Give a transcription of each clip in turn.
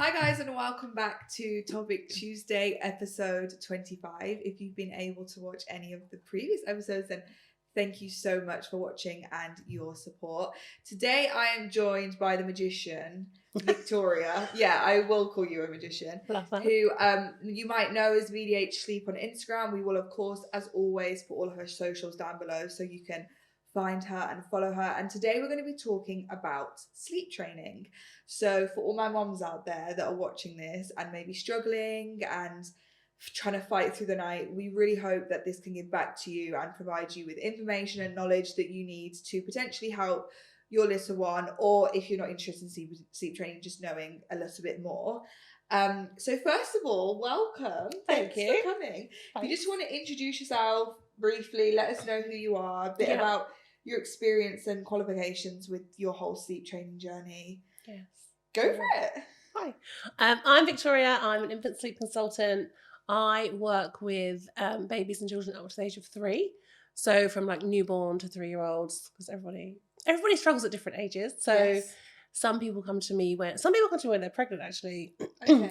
Hi guys, and welcome back to Topic Tuesday episode 25. If you've been able to watch any of the previous episodes, then thank you so much for watching and your support. Today I am joined by the magician, Victoria. Yeah, I will call you a magician. Love that. Who you might know as VDH Sleep on Instagram. We will, of course, as always, put all of her socials down below so you can find her and follow her. And today we're going to be talking about sleep training. So for all my moms out there that are watching this and maybe struggling and trying to fight through the night, we really hope that this can give back to you and provide you with information and knowledge that you need to potentially help your little one, or if you're not interested in sleep training, just knowing a little bit more. So first of all, welcome. Thank you for coming. Thanks. If you just want to introduce yourself briefly, let us know who you are, a bit about your experience and qualifications with your whole sleep training journey. Yes. Go for it. Hi. I'm Victoria. I'm an infant sleep consultant. I work with babies and children up to the age of 3. So from like newborn to 3-year-olds, because everybody struggles at different ages. So some people come to me when they're pregnant, actually,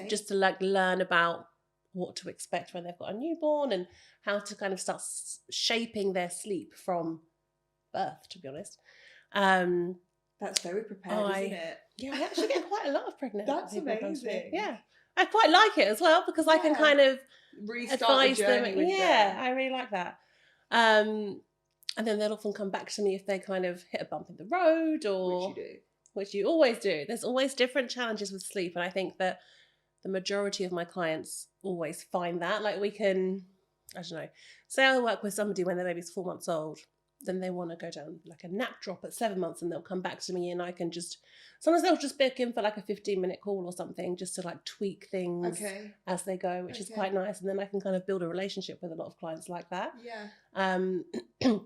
just to like learn about what to expect when they've got a newborn and how to kind of start shaping their sleep from birth, to be honest. That's very prepared, isn't it? Yeah, I actually get quite a lot of pregnant. That's amazing. Yeah, I quite like it as well because I can kind of restart the journey with them. I really like that. And then they'll often come back to me if they kind of hit a bump in the road, or which you always do. There's always different challenges with sleep, and I think that the majority of my clients always find that. Like we can, I don't know, say I work with somebody when their baby's 4 months old, then they want to go down like a nap drop at 7 months, and they'll come back to me and I can sometimes they'll just book in for like a 15-minute call or something just to like tweak things as they go, which is quite nice. And then I can kind of build a relationship with a lot of clients like that. Yeah. I feel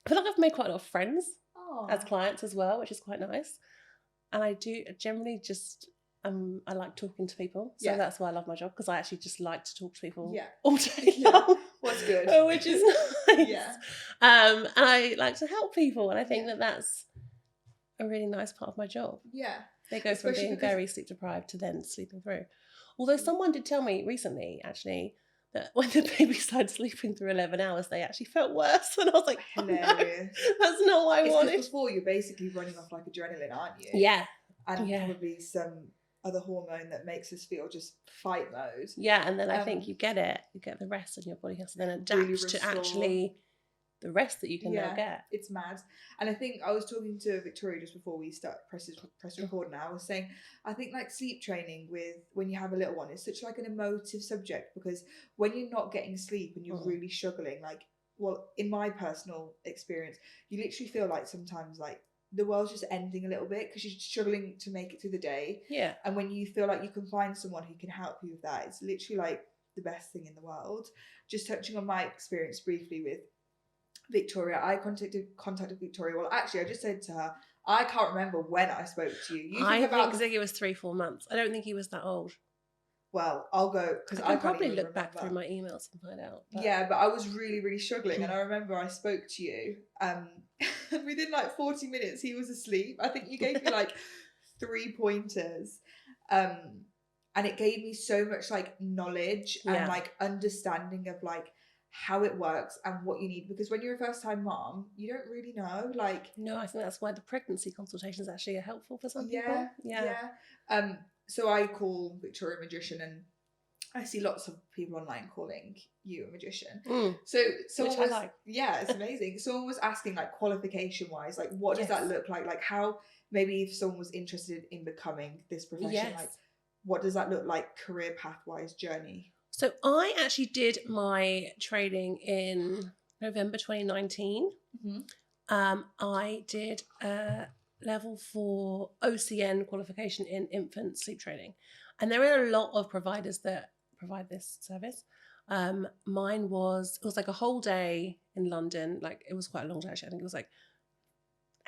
like I've made quite a lot of friends as clients as well, which is quite nice. And I do generally just, I like talking to people. So that's why I love my job, because I actually just like to talk to people all day long. What's good. Which is nice. And I like to help people. And I think that that's a really nice part of my job. Yeah. They go from being very sleep deprived to then sleeping through. Although someone did tell me recently, actually, that when the baby started sleeping through 11 hours, they actually felt worse. And I was like, hilarious. Oh, no, that's not what I wanted. Before, you're basically running off like adrenaline, aren't you? Yeah. And probably some other hormone that makes us feel just fight mode. Yeah, and then I think you get the rest, and your body has to then adapt really to actually the rest that you can now get. It's mad. And I think I was talking to Victoria just before we press record now. I was saying, I think like sleep training when you have a little one is such like an emotive subject, because when you're not getting sleep and you're really struggling, like, well, in my personal experience, you literally feel like sometimes like the world's just ending a little bit because you're struggling to make it through the day. Yeah. And when you feel like you can find someone who can help you with that, it's literally like the best thing in the world. Just touching on my experience briefly with Victoria, I contacted Victoria. Well, actually, I just said to her, I can't remember when I spoke to you. I think it was 3-4 months. I don't think he was that old. Well, I'll go because I can probably look back through my emails and find out. But... yeah, but I was really, really struggling, and I remember I spoke to you. And within like 40 minutes, he was asleep. I think you gave me like 3 pointers, and it gave me so much like knowledge and like understanding of like how it works and what you need, because when you're a first-time mom, you don't really know. Like, no, I think that's why the pregnancy consultations actually are helpful for some people. Yeah. So I call Victoria a magician, and I see lots of people online calling you a magician. So someone was, I like. Yeah, it's amazing. Someone was asking like qualification wise, like what does that look like? Like how, maybe if someone was interested in becoming this profession, like what does that look like career path wise, journey? So I actually did my training in November 2019. I did a level 4 OCN qualification in infant sleep training. And there are a lot of providers that provide this service. Mine was like a whole day in London. Like it was quite a long day actually. I think it was like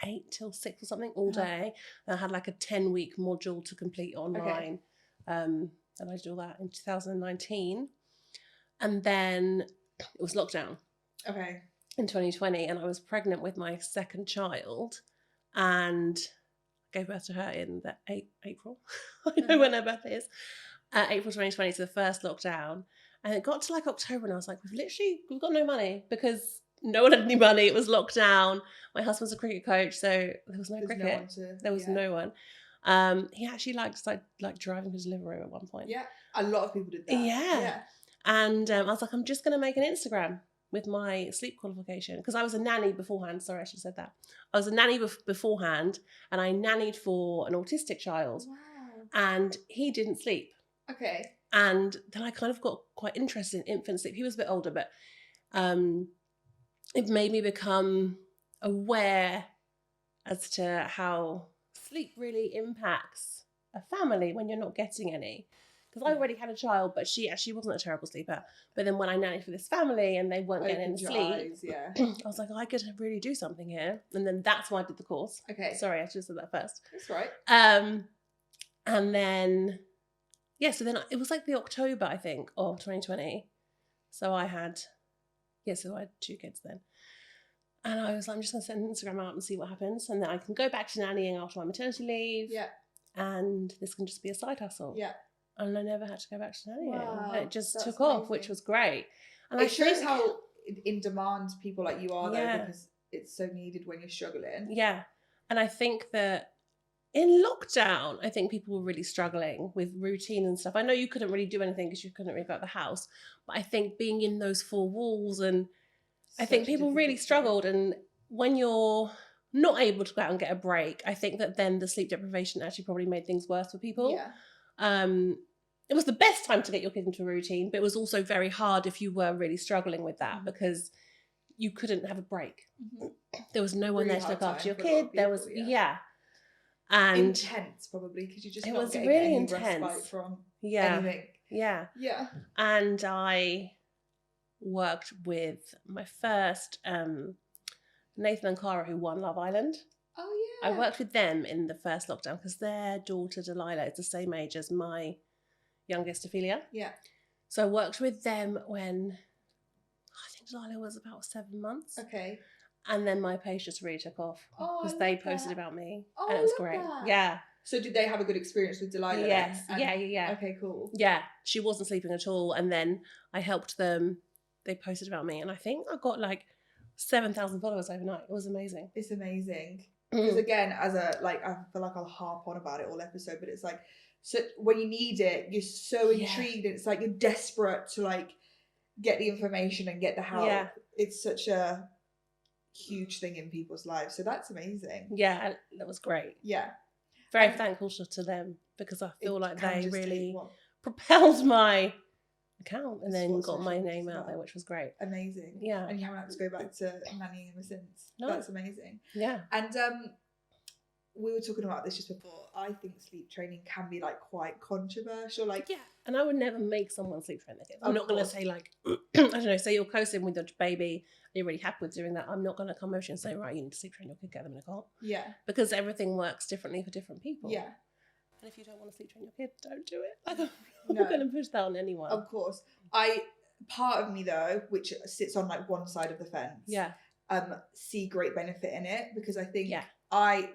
8 till 6 or something all day. And I had like a 10-week module to complete online. And I did all that in 2019. And then it was lockdown. In 2020. And I was pregnant with my second child. And I gave birth to her in the April. I know when her birthday is. April 2020, so the first lockdown. And it got to like October and I was like, we've got no money because no one had any money. It was locked down. My husband's a cricket coach, so there was no cricket. There was no one. He actually liked like driving his Deliveroo at one point. Yeah, a lot of people did that. Yeah. And I was like, I'm just going to make an Instagram with my sleep qualification because I was a nanny beforehand. Sorry, I should have said that. I was a nanny beforehand and I nannied for an autistic child. Wow. And he didn't sleep. Okay. And then I kind of got quite interested in infant sleep. He was a bit older, but it made me become aware as to how sleep really impacts a family when you're not getting any. Because I already had a child, but she actually wasn't a terrible sleeper. But then when I nannied for this family and they weren't getting any sleep, I was like, I could really do something here. And then that's why I did the course. Okay. Sorry, I should have said that first. That's right. And then, so then it was like the October, I think, of 2020. So I had 2 kids then. And I was like, I'm just going to send an Instagram out and see what happens. And then I can go back to nannying after my maternity leave. Yeah. And this can just be a side hustle. Yeah. And I never had to go back to nannying. Wow, and it just took off, which was great. And it shows how in demand people like you are, though, because it's so needed when you're struggling. Yeah. And I think that in lockdown, I think people were really struggling with routine and stuff. I know you couldn't really do anything because you couldn't really go out the house. But I think being in those 4 walls and I think people really struggled. And when you're not able to go out and get a break, I think that then the sleep deprivation actually probably made things worse for people. Yeah. It was the best time to get your kid into a routine, but it was also very hard if you were really struggling with that because you couldn't have a break. Mm-hmm. There was no one there to look after your kid. There was, and intense probably because you just it not was getting really any intense respite from anything. Yeah. And I worked with my first Nathan and Cara, who won Love Island. Oh yeah. I worked with them in the first lockdown because their daughter Delilah is the same age as my youngest Ophelia. Yeah. So I worked with them when I think Delilah was about 7 months. Okay. And then my page just really took off because they posted about me and it was great. That. Yeah. So did they have a good experience with Delilah? Yes. Yeah. Okay, cool. Yeah. She wasn't sleeping at all. And then I helped them. They posted about me and I think I got like 7,000 followers overnight. It was amazing. It's amazing. Because again, I feel like I'll harp on about it all episode, but it's like, so when you need it, you're so intrigued. And it's like you're desperate to like get the information and get the help. Yeah. It's such a huge thing in people's lives. So that's amazing. Yeah, that was great. Yeah. Very thankful to them because I feel like they really propelled my account and then got my name out there, which was great. Amazing. Yeah. And you haven't had to go back to nannying ever since. No. That's amazing. Yeah. And we were talking about this just before. I think sleep training can be like quite controversial. Like, yeah. And I would never make someone sleep train their kids. I'm not going to say like, I don't know, say you're close in with your baby, you're really happy with doing that. I'm not going to come over and say, right, you need to sleep train your kid, get them in a cot. Yeah. Because everything works differently for different people. Yeah. And if you don't want to sleep train your kid, don't do it. Like, I'm not going to push that on anyone. Of course. Part of me though, which sits on like one side of the fence, see great benefit in it because I think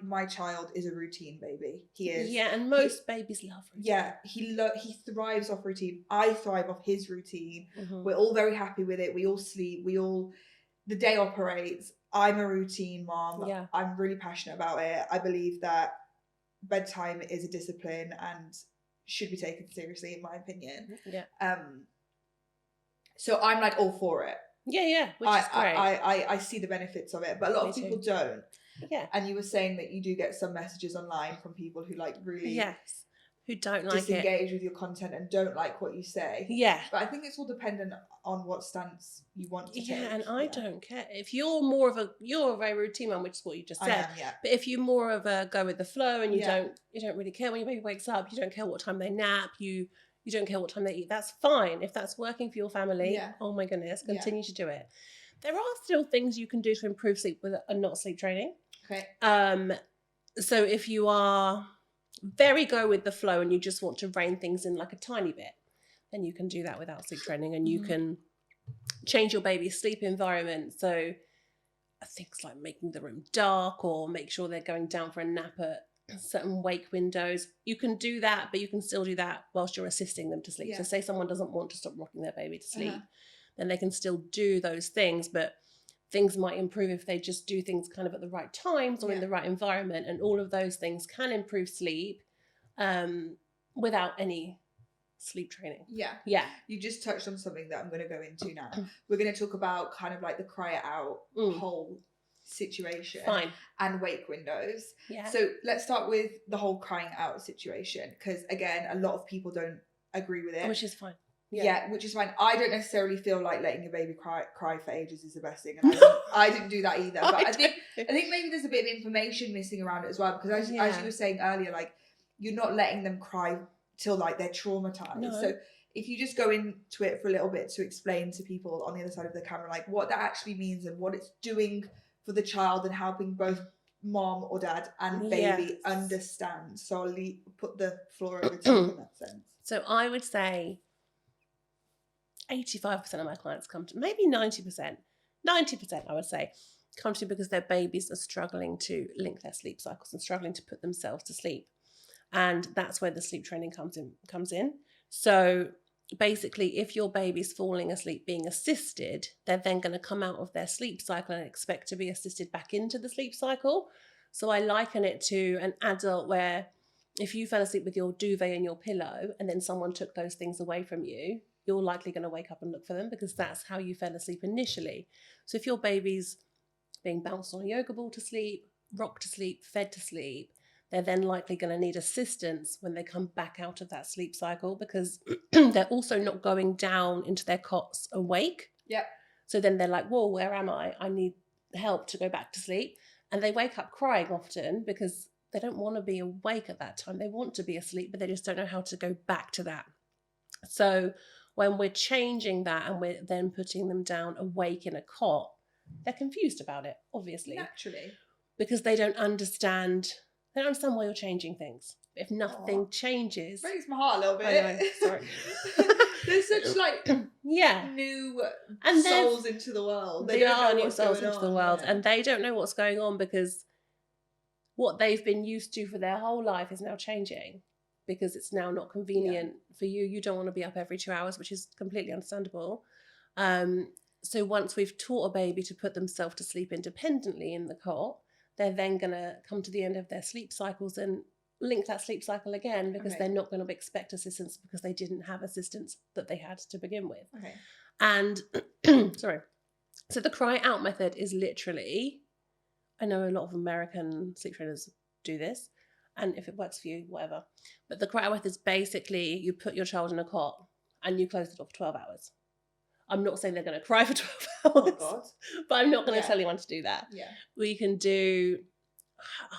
my child is a routine baby. He is. Yeah, and most babies love routine. Yeah, he thrives off routine. I thrive off his routine. Mm-hmm. We're all very happy with it. We all sleep. The day operates. I'm a routine mom. Yeah. I'm really passionate about it. I believe that bedtime is a discipline and should be taken seriously, in my opinion. Yeah. So I'm like all for it. Yeah, which is great. I see the benefits of it, but a lot of people don't. Yeah. And you were saying that you do get some messages online from people who like really who don't like disengage with your content and don't like what you say. Yeah. But I think it's all dependent on what stance you want to take. Yeah, and I don't care. If you're you're a very routine one, which is what you just said. I am, yeah. But if you're more of a go with the flow and you don't really care when your baby wakes up, you don't care what time they nap, you don't care what time they eat, that's fine. If that's working for your family, oh my goodness, continue to do it. There are still things you can do to improve sleep with a not sleep training. Okay. So if you are very go with the flow and you just want to rein things in like a tiny bit, then you can do that without sleep training and you can change your baby's sleep environment. So things like making the room dark or make sure they're going down for a nap at certain wake windows. You can do that, but you can still do that whilst you're assisting them to sleep. So say someone doesn't want to stop rocking their baby to sleep, then they can still do those things, but things might improve if they just do things kind of at the right times or in the right environment, and all of those things can improve sleep without any sleep training. Yeah. You just touched on something that I'm going to go into now. We're going to talk about kind of like the cry it out whole situation and wake windows. So let's start with the whole crying out situation, because again, a lot of people don't agree with it, which is fine. Which is fine. I don't necessarily feel like letting your baby cry for ages is the best thing, and I didn't do that either. But I think maybe there's a bit of information missing around it as well, because as you were saying earlier, like, you're not letting them cry till like they're traumatized. So if you just go into it for a little bit to explain to people on the other side of the camera, like, what that actually means and what it's doing for the child and helping both mom or dad and baby understand. So I'll put the floor over to you in that sense. So I would say 85% of my clients come to, maybe 90%, I would say, come to because their babies are struggling to link their sleep cycles and struggling to put themselves to sleep. And that's where the sleep training comes in. So basically, if your baby's falling asleep being assisted, they're then going to come out of their sleep cycle and expect to be assisted back into the sleep cycle. So I liken it to an adult where if you fell asleep with your duvet and your pillow and then someone took those things away from you, you're likely going to wake up and look for them, because that's how you fell asleep initially. So if your baby's being bounced on a yoga ball to sleep, rocked to sleep, fed to sleep, they're then likely going to need assistance when they come back out of that sleep cycle, because they're also not going down into their cots awake. So then they're like, whoa, where am I? I need help to go back to sleep. And they wake up crying often because they don't want to be awake at that time. They want to be asleep, but they just don't know how to go back to that. So when we're changing that and we're then putting them down awake in a cot, they're confused about it, obviously. Naturally. Because they don't understand why you're changing things. If nothing changes. Breaks my heart a little bit. I know, sorry. There's such like new souls into the world. They are new souls into the world, and they don't know what's going on, because what they've been used to for their whole life is now changing, because it's now not convenient for you. You don't want to be up every 2 hours, which is completely understandable. So once we've taught a baby to put themselves to sleep independently in the cot, they're then going to come to the end of their sleep cycles and link that sleep cycle again, because they're not going to expect assistance because they didn't have assistance that they had to begin with. And sorry. So the cry out method is literally, I know a lot of American sleep trainers do this, and if it works for you, whatever. But the cry out method is basically you put your child in a cot and you close the door for 12 hours. I'm not saying they're going to cry for 12 hours, but I'm not going to tell anyone to do that. We can do,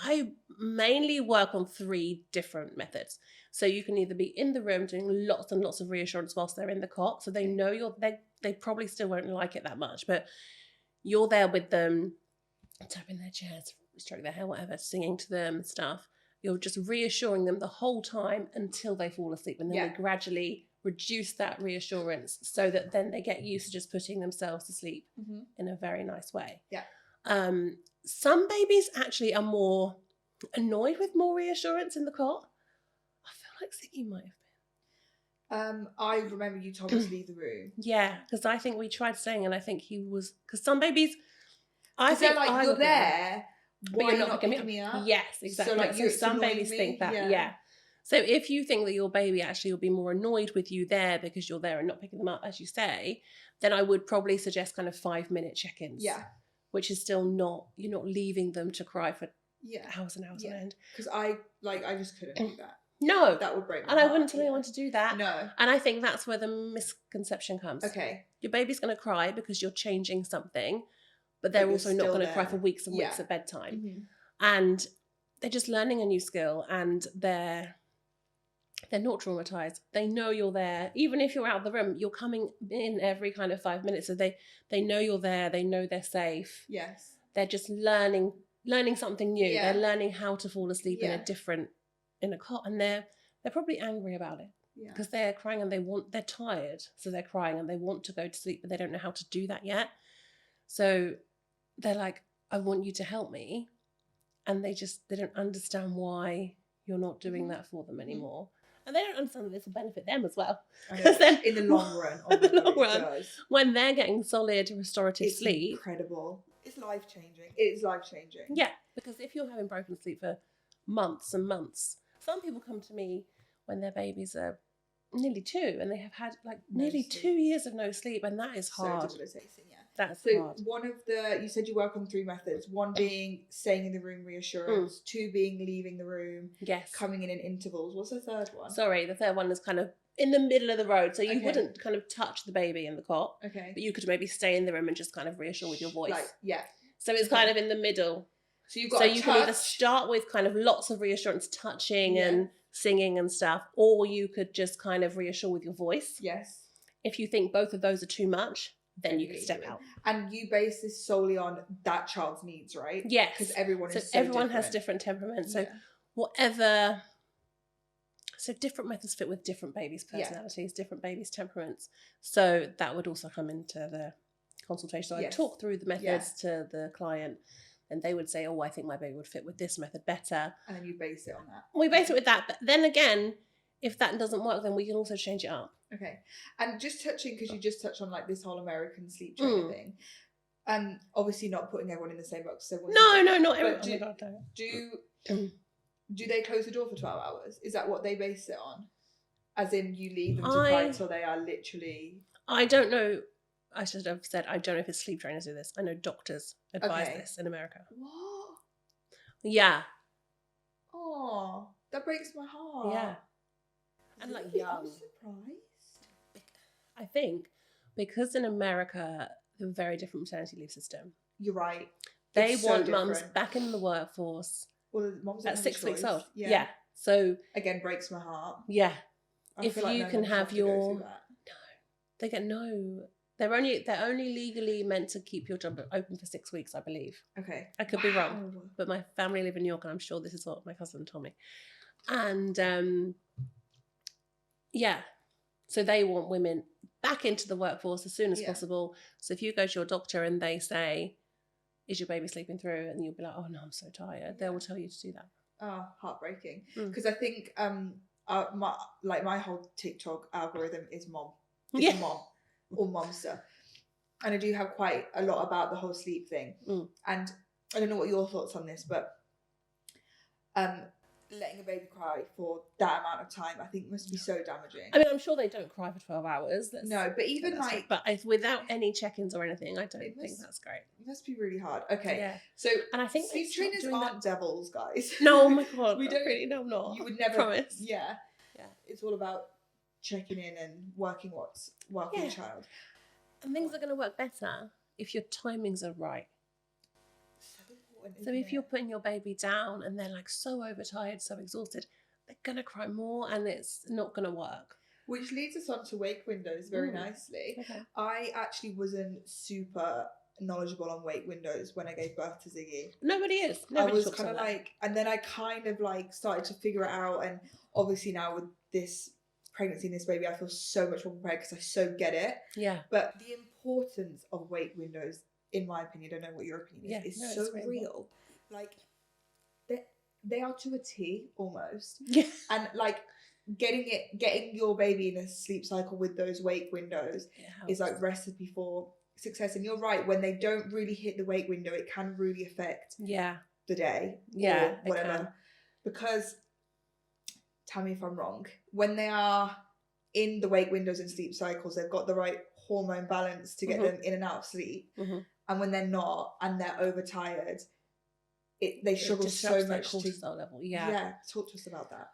I mainly work on 3 different methods. So you can either be in the room doing lots and lots of reassurance whilst they're in the cot. So they know they probably still won't like it that much, but you're there with them, tapping their chairs, stroking their hair, whatever, singing to them and stuff. You're just reassuring them the whole time until they fall asleep. And then we gradually reduce that reassurance so that then they get used to just putting themselves to sleep in a very nice way. Some babies actually are more annoyed with more reassurance in the cot. I feel like Ziggy might have been. I remember you told me to leave the room. Yeah, because I think we tried staying, and I think he was, because some babies, I think they're like, you're there, but you're not picking me up. Yes, exactly. So some babies think that, So if you think that your baby actually will be more annoyed with you there because you're there and not picking them up, as you say, then I would probably suggest kind of 5-minute check-ins. Which is still not, you're not leaving them to cry for hours and hours on end. Because I just couldn't do that. No. That would break my heart. heart. I wouldn't tell anyone to do that. No. And I think that's where the misconception comes. Your baby's going to cry because you're changing something, but they're also not going to cry for weeks and weeks at bedtime. And they're just learning a new skill, and they're not traumatized. They know you're there. Even if you're out of the room, you're coming in every kind of 5 minutes. So they know you're there. They know they're safe. They're just learning something new. They're learning how to fall asleep in a cot, and they're probably angry about it because they're crying and they're tired. So they're crying and they want to go to sleep, but they don't know how to do that yet. So they're like, I want you to help me. and they don't understand why you're not doing that for them anymore. And they don't understand that this will benefit them as well. Because then in the long run, in the long run, does. When they're getting solid restorative It's sleep, incredible. It's life-changing. It is life-changing. Yeah, because if you're having broken sleep for months and months, some people come to me when their babies are nearly 2 and they have had like nearly 2 years of no sleep, and that is hard. So debilitating, yeah. That's so hard. One of you said you work on 3 methods. 1 being staying in the room, reassurance. 2 being leaving the room. Yes. Coming in intervals. What's the third one? Sorry, the third one is kind of in the middle of the road, so you wouldn't kind of touch the baby in the cot. Okay. But you could maybe stay in the room and just kind of reassure with your voice. Yeah. So it's kind of in the middle. So you've got so you can either start with kind of lots of reassurance, touching and singing and stuff, or you could just kind of reassure with your voice. Yes. If you think both of those are too much, then you can step out. And you base this solely on that child's needs, right? Yes. Because everyone is so everyone different. has different temperaments. So whatever... So different methods fit with different babies' personalities, different babies' temperaments. So that would also come into the consultation. So I talk through the methods to the client, and they would say, oh, I think my baby would fit with this method better. And then you base it on that. We base it with that. But then again, if that doesn't work, then we can also change it up. Okay. And just touching, because you just touched on like this whole American sleep trainer thing. And obviously not putting everyone in the same box. No, not everyone. Do they close the door for 12 hours? Is that what they base it on? As in you leave them to cry until they are literally... I don't know. I should have said, I don't know if it's sleep trainers do this. I know doctors advise this in America. What? Yeah. Oh, that breaks my heart. Yeah. And like young. I'm surprised. I think because in America, they have a very different maternity leave system. You're right. They want mums back in the workforce at 6 weeks old. Yeah. So again, breaks my heart. Yeah. If you can have your... They get no... They're only legally meant to keep your job open for 6 weeks, I believe. Okay. I could be wrong, but my family live in New York, and I'm sure this is what my cousin told me. And so they want women back into the workforce as soon as possible. So if you go to your doctor and they say, "Is your baby sleeping through?" and you'll be like, "Oh no, I'm so tired," they will tell you to do that. Oh, heartbreaking. Because I think my whole TikTok algorithm is mom. It's mom. Or momster. And I do have quite a lot about the whole sleep thing. And I don't know what your thoughts on this, but letting a baby cry for that amount of time, I think must be so damaging. I mean, I'm sure they don't cry for 12 hours. No, but even like... But without any check-ins or anything, I don't think that's great. It must be really hard. Okay. Yeah. So, and I think sleep trainers aren't devils, guys. No, oh my God. We don't really, no, I'm not. You would never... Promise. Yeah. It's all about checking in and working what's working the child. And things are going to work better if your timings are right. So if you're putting your baby down and they're like so overtired, so exhausted, they're going to cry more and it's not going to work. Which leads us on to wake windows very nicely. Okay. I actually wasn't super knowledgeable on wake windows when I gave birth to Ziggy. Nobody is. I was kind of like, and then I kind of like started to figure it out, and obviously now with this pregnancy and this baby, I feel so much more prepared because I so get it. Yeah. But the importance of wake windows, in my opinion, I don't know what your opinion is, is so real. Like, they are to a T almost. Yeah. And like getting your baby in a sleep cycle with those wake windows is like recipe for success. And you're right, when they don't really hit the wake window, it can really affect the day. Yeah. Or whatever. Because, tell me if I'm wrong, when they are in the wake windows and sleep cycles, they've got the right hormone balance to get them in and out of sleep. And when they're not and they're overtired, they struggle so much cortisol level. Yeah. Talk to us about that.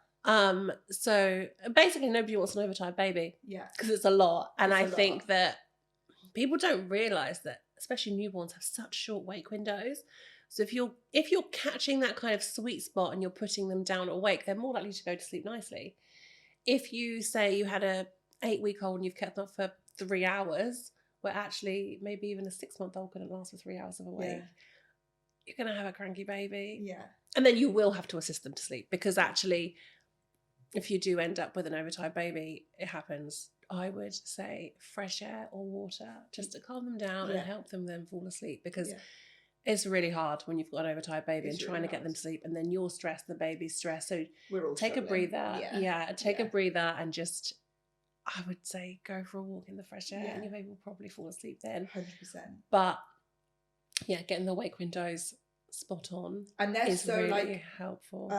So basically nobody wants an overtired baby. Yeah. Because it's a lot. And I think that people don't realise that, especially newborns, have such short wake windows. So if you're catching that kind of sweet spot and you're putting them down awake, they're more likely to go to sleep nicely. If you say you had a 8-week-old and you've kept them up for 3 hours, where actually maybe even a 6-month-old couldn't last for 3 hours of awake, you're going to have a cranky baby. Yeah. And then you will have to assist them to sleep, because actually, if you do end up with an overtired baby, it happens. I would say fresh air or water just to calm them down and help them then fall asleep, because It's really hard when you've got an overtired baby It's and trying really to get them hard. to sleep, and then you're stressed, the baby's stressed. So We're all take a struggling. breather. Yeah. Take a breather and just, I would say, go for a walk in the fresh air, Yeah. and your baby will probably fall asleep then. 100%. But yeah, getting the wake windows spot on, and they're is so really helpful.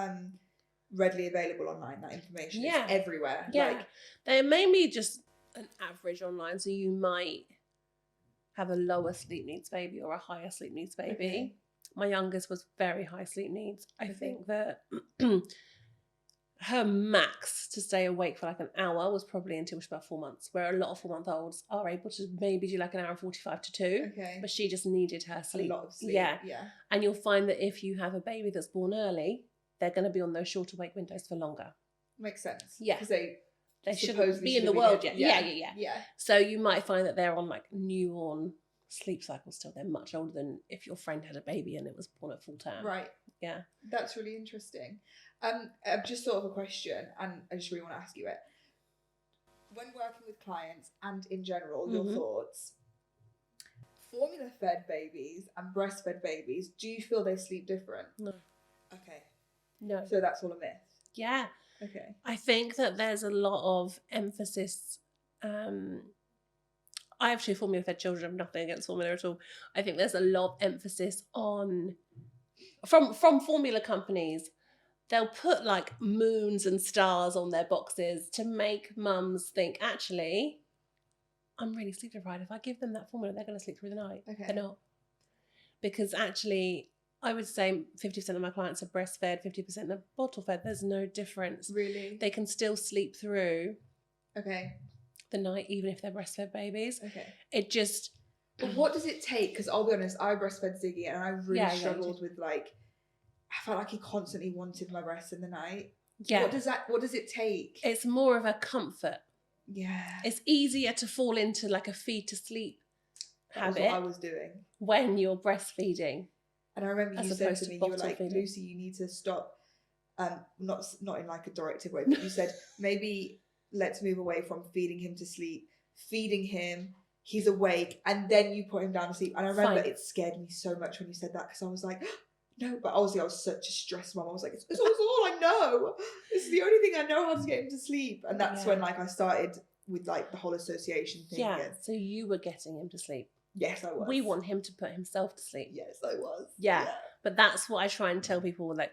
Readily available online. That information is everywhere. Yeah, Like, they may be just an average online, so you might have a lower sleep needs baby or a higher sleep needs baby. Okay. My youngest was very high sleep needs. I think that her max to stay awake for like an hour was probably until she was about 4 months, where a lot of 4-month-olds are able to maybe do like an hour and 45 to 2. Okay. But she just needed her sleep. A lot of sleep. Yeah. Yeah. And you'll find that if you have a baby that's born early, they're going to be on those shorter wake windows for longer. Makes sense. Yeah. Because they shouldn't be in the world yet. Yeah. So you might find that they're on like newborn sleep cycles still. They're much older than if your friend had a baby and it was born at full term. Right. Yeah. That's really interesting. I've just thought of a question, and I just really want to ask you it. When working with clients and in general, your thoughts, formula-fed babies and breastfed babies, do you feel they sleep different? No. Okay. No. So that's all a myth? Yeah. Okay. I think that there's a lot of emphasis. I have 2 formula-fed children. I have nothing against formula at all. I think there's a lot of emphasis on from formula companies. They'll put like moons and stars on their boxes to make mums think, actually, I'm really sleep deprived. If I give them that formula, they're going to sleep through the night. Okay. They're not. Because actually, I would say 50% of my clients are breastfed, 50% are bottle fed. There's no difference. Really? They can still sleep through the night, even if they're breastfed babies. Okay. It just... But what does it take? Because I'll be honest, I breastfed Ziggy and I really struggled with like, I felt like he constantly wanted my breast in the night. Yeah. What does it take? It's more of a comfort. Yeah. It's easier to fall into like a feed to sleep habit. That's what I was doing. When you're breastfeeding. And I remember you said to me, you were like, Lucy, you need to stop, not in like a directive way, but you said, maybe let's move away from feeding him to sleep, feeding him, he's awake, and then you put him down to sleep. And I remember it scared me so much when you said that, because I was like, no, but obviously I was such a stressed mum. I was like, it's all I know. This is the only thing I know how to get him to sleep. And that's when like I started with like the whole association thing. Yeah, so you were getting him to sleep. Yes, I was. We want him to put himself to sleep. Yes, I was. Yeah. But that's what I try and tell people, like,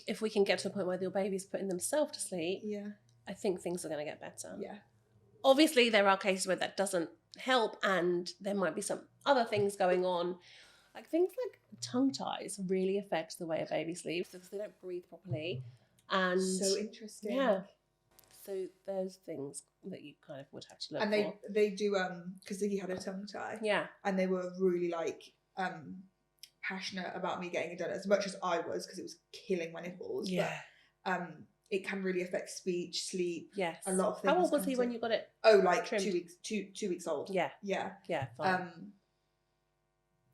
if we can get to a point where your baby's putting themselves to sleep, I think things are going to get better. Yeah. Obviously, there are cases where that doesn't help, and there might be some other things going on. Like things like tongue ties really affect the way a baby sleeps because they don't breathe properly. And so interesting. Yeah. So those things that you kind of would have to look for. And they do, because Ziggy had a tongue tie. Yeah. And they were really like passionate about me getting it done as much as I was, because it was killing my nipples. Yeah. But it can really affect speech, sleep. Yes. A lot of things. How old was he when you got it? Oh, like trimmed? 2 weeks. Two weeks old. Yeah. Yeah. Yeah. Fine.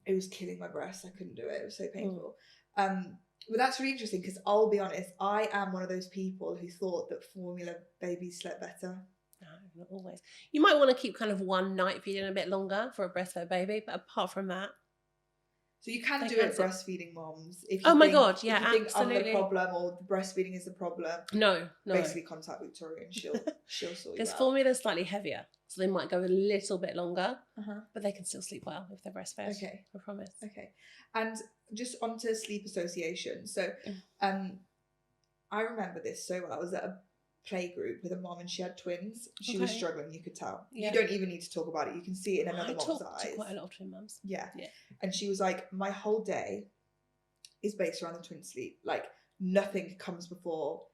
It was killing my breasts. I couldn't do it. It was so painful. But that's really interesting, because I'll be honest, I am one of those people who thought that formula babies slept better. No, not always. You might want to keep kind of one night feeding a bit longer for a breastfed baby, but apart from that. So you can do it, breastfeeding moms. If you my God, yeah, if you think absolutely. I'm the problem or the breastfeeding is the problem. No. Basically contact Victoria and she'll sort you out. Because formula is slightly heavier, so they might go a little bit longer, but they can still sleep well if they're breastfed. Okay. I promise. Okay. And just onto sleep association. So I remember this so well. I was at a play group with a mom and she had twins. She was struggling, you could tell. Yeah. You don't even need to talk about it. You can see it in another mom's eyes. To quite a lot of twin mums. Yeah. And she was like, my whole day is based around the twin sleep. Like nothing comes before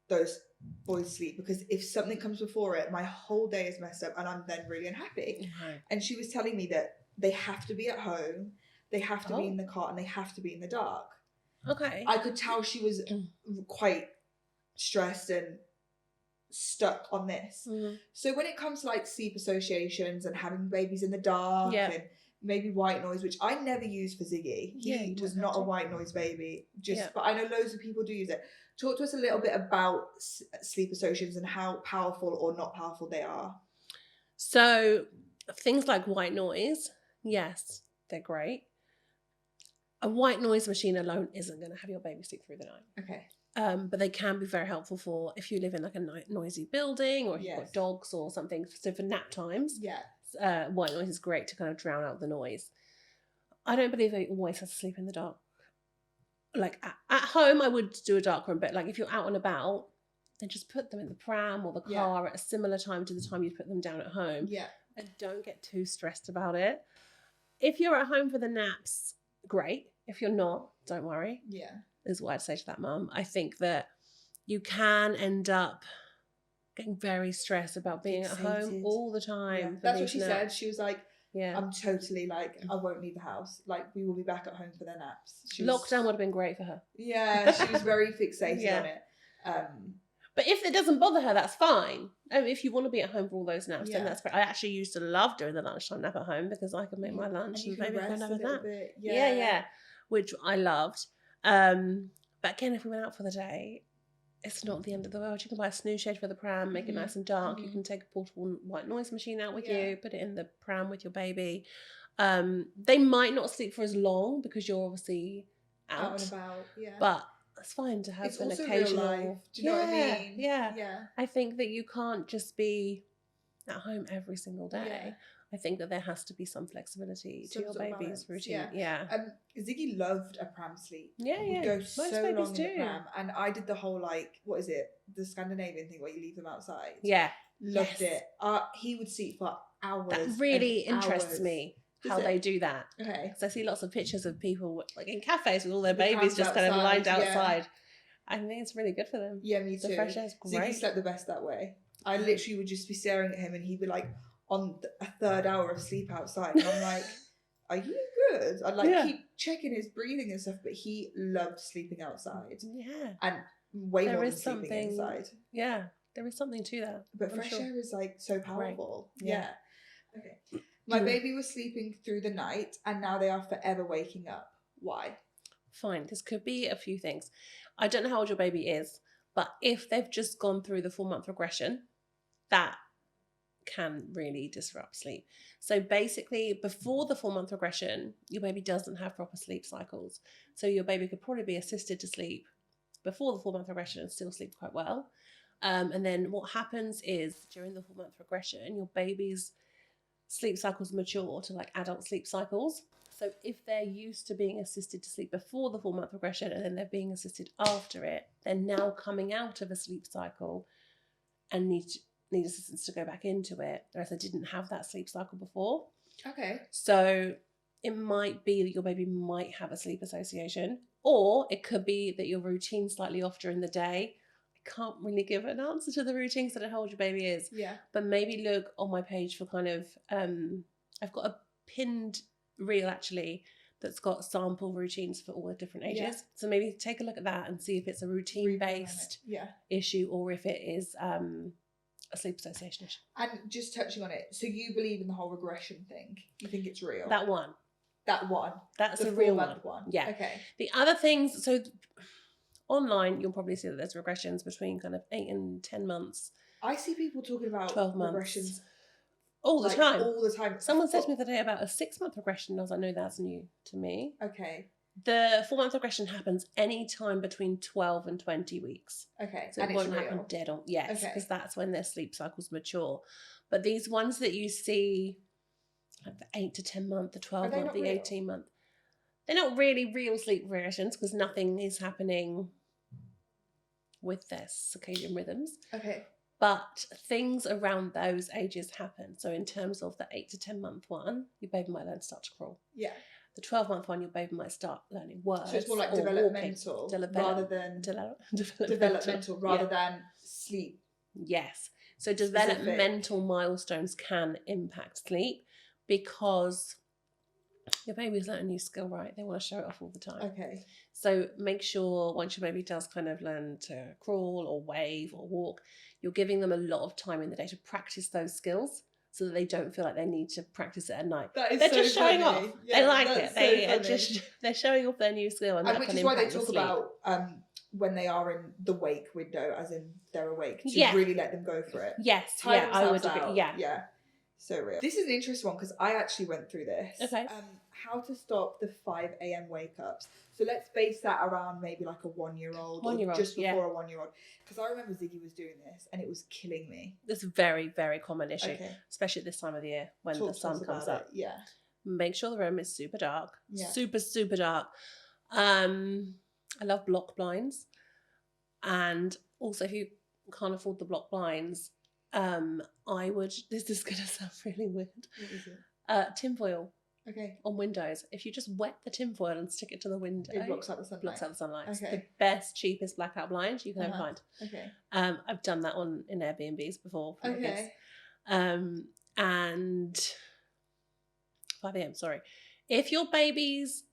those boys sleep, because if something comes before it, my whole day is messed up and I'm then really unhappy. And she was telling me that they have to be at home, they have to be in the car, and they have to be in the dark. Okay. I could tell she was quite stressed and stuck on this. So when it comes to like sleep associations and having babies in the dark and maybe white noise, which I never used for Ziggy. He was not a white noise baby. But I know loads of people do use it. Talk to us a little bit about sleep associations and how powerful or not powerful they are. So things like white noise, yes, they're great. a white noise machine alone isn't going to have your baby sleep through the night. Okay. But they can be very helpful for if you live in like a noisy building, or if you've got dogs or something. So for nap times, white noise is great to kind of drown out the noise. I don't believe they always have to sleep in the dark. Like at home, I would do a dark room, but like if you're out and about, then just put them in the pram or the car at a similar time to the time you put them down at home. Yeah. And don't get too stressed about it. If you're at home for the naps, great. If you're not, don't worry. Yeah. Is what I'd say to that mum. I think that you can end up getting very stressed about being at home all the time. Yeah. That's what she said. She was like, I'm totally like, I won't leave the house. Like, we will be back at home for their naps. Lockdown would have been great for her. Yeah, she was very fixated on it. But if it doesn't bother her, that's fine. If you want to be at home for all those naps, then that's great. I actually used to love doing the lunchtime nap at home because I could make my lunch and maybe go and have a nap. Yeah, which I loved. But again, if we went out for the day, it's not the end of the world. You can buy a snooze shade for the pram, make it nice and dark. You can take a portable white noise machine out with you, put it in the pram with your baby. They might not sleep for as long because you're obviously out and about. But it's fine to have an occasional. Real life. Do you know what I mean? Yeah. I think that you can't just be at home every single day. Yeah. I think that there has to be some flexibility to your baby's routine. Yeah. Ziggy loved a pram sleep. Yeah. We'd go so long in the pram, and I did the whole what is it? The Scandinavian thing where you leave them outside. Yeah. Loved it. He would sleep for hours. That really interests me. How they do that. Okay. Because I see lots of pictures of people like in cafes with all their babies just kind of lined outside. I think it's really good for them. Yeah, me too. The fresh air is great. Ziggy slept the best that way. I literally would just be staring at him and he'd be like on a third hour of sleep outside. And I'm like, are you good? I'd keep checking his breathing and stuff, but he loved sleeping outside. Yeah. And way more than sleeping inside. Yeah, there is something to that. But fresh air is so powerful. Yeah. Okay. My baby was sleeping through the night and now they are forever waking up. Why? Fine. This could be a few things. I don't know how old your baby is, but if they've just gone through the 4-month regression, that can really disrupt sleep. So basically, before the 4-month regression, your baby doesn't have proper sleep cycles. So your baby could probably be assisted to sleep before the 4-month regression and still sleep quite well. And then what happens is during the 4-month regression, your baby's sleep cycles mature to like adult sleep cycles. So if they're used to being assisted to sleep before the 4-month regression and then they're being assisted after it, they're now coming out of a sleep cycle and need assistance to go back into it, whereas they didn't have that sleep cycle before. Okay. So it might be that your baby might have a sleep association, or it could be that your routine's slightly off during the day. I can't really give an answer to the routine because I don't know how old your baby is. Yeah. But maybe look on my page for kind of, I've got a pinned reel actually that's got sample routines for all the different ages. Yeah. So maybe take a look at that and see if it's a routine-based issue or if it is a sleep association issue. And just touching on it, so you believe in the whole regression thing? You think it's real? That one. That's a real one. Yeah. Okay. The other things, so online you'll probably see that there's regressions between kind of 8 and 10 months. I see people talking about 12 months. Regressions all the time. All the time. Someone said to me the other day about a 6-month regression, and I was like, no, that's new to me. Okay. The 4-month regression happens any time between 12 and 20 weeks. Okay. So it won't happen dead on. Yes, because that's when their sleep cycles mature. But these ones that you see, like the 8 to 10 month, the 12 month, the 18 month, they're not really real sleep regressions because nothing is happening with their circadian rhythms. Okay. But things around those ages happen. So in terms of the 8 to 10 month one, your baby might learn to start to crawl. Yeah. The 12-month one, your baby might start learning words. So it's more like developmental rather than sleep. Yes. So developmental milestones can impact sleep because your baby's learning a new skill, right? They want to show it off all the time. Okay. So make sure once your baby does kind of learn to crawl or wave or walk, you're giving them a lot of time in the day to practice those skills so that they don't feel like they need to practice it at night. They're just showing off. Yeah, they like it. They're showing off their new skill, and that which can is why they impact talk the sleep. about when they are in the wake window, as in they're awake, to really let them go for it. Yes, I would agree. Yeah. So real. This is an interesting one because I actually went through this. Okay. how to stop the 5 a.m. wake ups. So let's base that around maybe like a 1-year-old or just before a 1-year-old. Because I remember Ziggy was doing this and it was killing me. It's a very, very common issue, especially at this time of the year when the sun comes up. Yeah. Make sure the room is super dark. Yeah. Super, super dark. I love block blinds. And also if you can't afford the block blinds, I would, this is going to sound really weird. What is it? Tinfoil. Okay. On windows. If you just wet the tinfoil and stick it to the window, it blocks out the sunlight. Blocks out the sunlight. Okay. It's the best, cheapest blackout blind you can ever find. Okay. I've done that in Airbnbs before. Okay. And 5 a.m. Sorry. If your baby's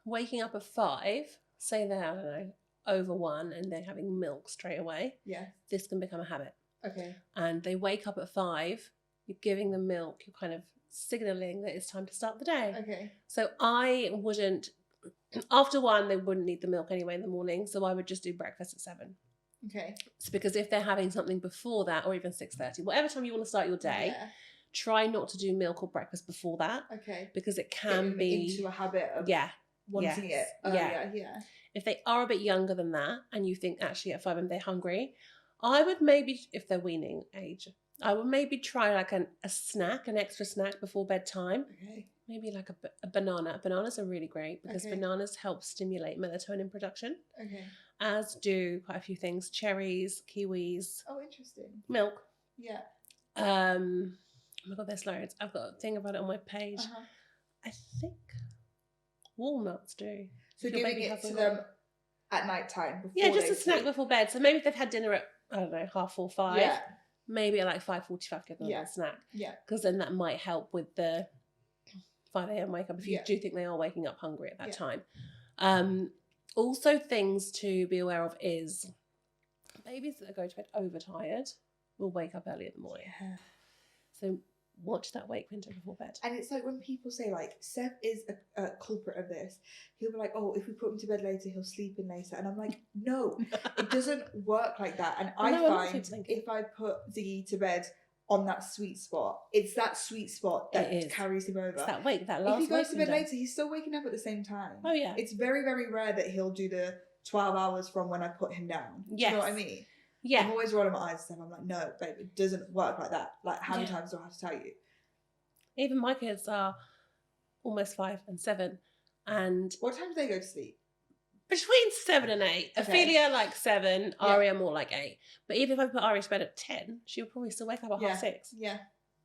waking up at 5, say they're, I don't know, over 1 and they're having milk straight away. Yeah. This can become a habit. Okay. And they wake up at 5, you're giving them milk, you're kind of signalling that it's time to start the day. Okay. So I wouldn't, after 1, they wouldn't need the milk anyway in the morning. So I would just do breakfast at 7. Okay. It's because if they're having something before that, or even 6:30, whatever time you want to start your day, try not to do milk or breakfast before that. Okay. Because it can be into a habit of wanting it. Yeah. If they are a bit younger than that, and you think actually at 5 they're hungry, I would maybe, if they're weaning age, I would maybe try like an extra snack before bedtime. Okay. Maybe like a banana. Bananas are really great because bananas help stimulate melatonin production. Okay. As do quite a few things. Cherries, kiwis. Oh, interesting. Milk. Yeah. Oh my God, there's loads. I've got a thing about it on my page. I think walnuts do. So giving it to them at night time before just a snack before bed. So maybe if they've had dinner at, I don't know, 4:30, 5. Yeah. Maybe at like 5:45 give them a snack. Yeah. Because then that might help with the 5 a.m. wake up if you do think they are waking up hungry at that time. Also things to be aware of is babies that go to bed overtired will wake up early in the morning. Yeah. So watch that wake window before bed. And it's like when people say like Seth is a culprit of this, he'll be like, oh, if we put him to bed later he'll sleep in later, and I'm like, no, it doesn't work like that. And I find if I put Ziggy to bed on that sweet spot, it's that sweet spot that carries him over. It's that last if he goes to bed later he's still waking up at the same time. Oh yeah. It's very, very rare that he'll do the 12 hours from when I put him down. Do you know what I mean? Yeah. I'm always rolling my eyes at them. I'm like, no, babe, it doesn't work like that. Like, how many times do I have to tell you? Even my kids are almost 5 and 7. And what time do they go to sleep? Between 7 and 8. Ophelia like 7, Aria more like 8. But even if I put Aria to bed at 10, she'll probably still wake up at 6:30. Yeah.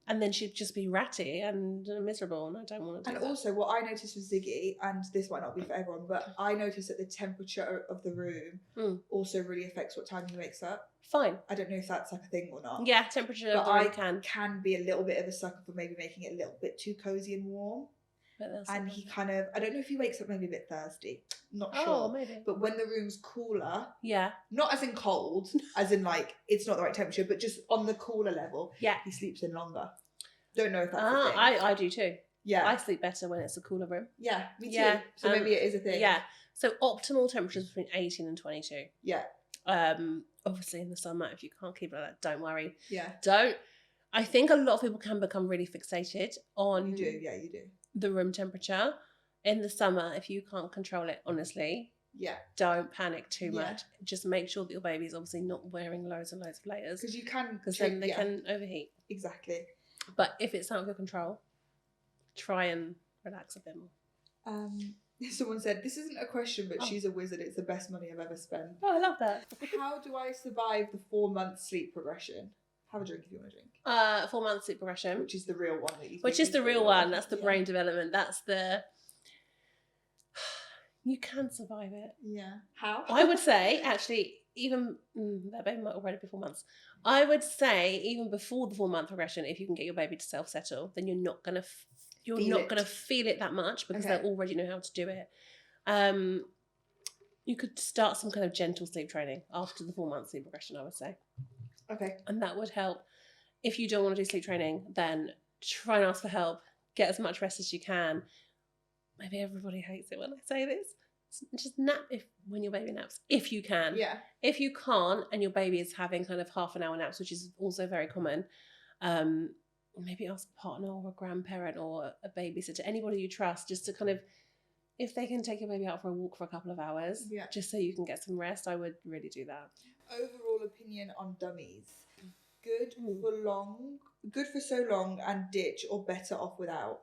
And then she'd just be ratty and miserable, and I don't want to do that. And also, what I noticed with Ziggy, and this might not be for everyone, but I noticed that the temperature of the room also really affects what time he wakes up. Fine. I don't know if that's like a thing or not. Yeah, temperature of the room can be a little bit of a sucker for maybe making it a little bit too cozy and warm. And he kind of, I don't know if he wakes up maybe a bit thirsty. Not sure. Oh, maybe. But when the room's cooler. Yeah. Not as in cold, as in like, it's not the right temperature, but just on the cooler level. Yeah. He sleeps in longer. Don't know if that's a thing. I do too. Yeah. I sleep better when it's a cooler room. Yeah, me too. Yeah. So maybe it is a thing. Yeah. So optimal temperatures between 18 and 22. Yeah. Obviously in the summer, if you can't keep it like that, don't worry. Yeah. I think a lot of people can become really fixated on you do the room temperature. In the summer, if you can't control it, honestly, don't panic too much. Just make sure that your baby's obviously not wearing loads and loads of layers. Because then they can overheat. Exactly. But if it's out of your control, try and relax a bit more. Someone said, this isn't a question, but she's a wizard. It's the best money I've ever spent. Oh, I love that. How do I survive the 4-month sleep progression? Have a drink if you want to drink. 4-month sleep progression. Which is the real one that you think. Which is the real one. That's the brain development. That's the... You can survive it. Yeah. How? I would say, actually, even... that baby might already be 4 months. I would say, even before the 4-month progression, if you can get your baby to self-settle, then you're not going to feel it that much because they'll already know how to do it. You could start some kind of gentle sleep training after the 4-month sleep progression, I would say. Okay. And that would help. If you don't want to do sleep training, then try and ask for help. Get as much rest as you can. Maybe everybody hates it when I say this. Just nap when your baby naps, if you can. Yeah. If you can't and your baby is having kind of half an hour naps, which is also very common, maybe ask a partner or a grandparent or a babysitter, anybody you trust, just to kind of, if they can take your baby out for a walk for a couple of hours, just so you can get some rest, I would really do that. Overall opinion on Dummies. Good for so long, and ditch or better off without,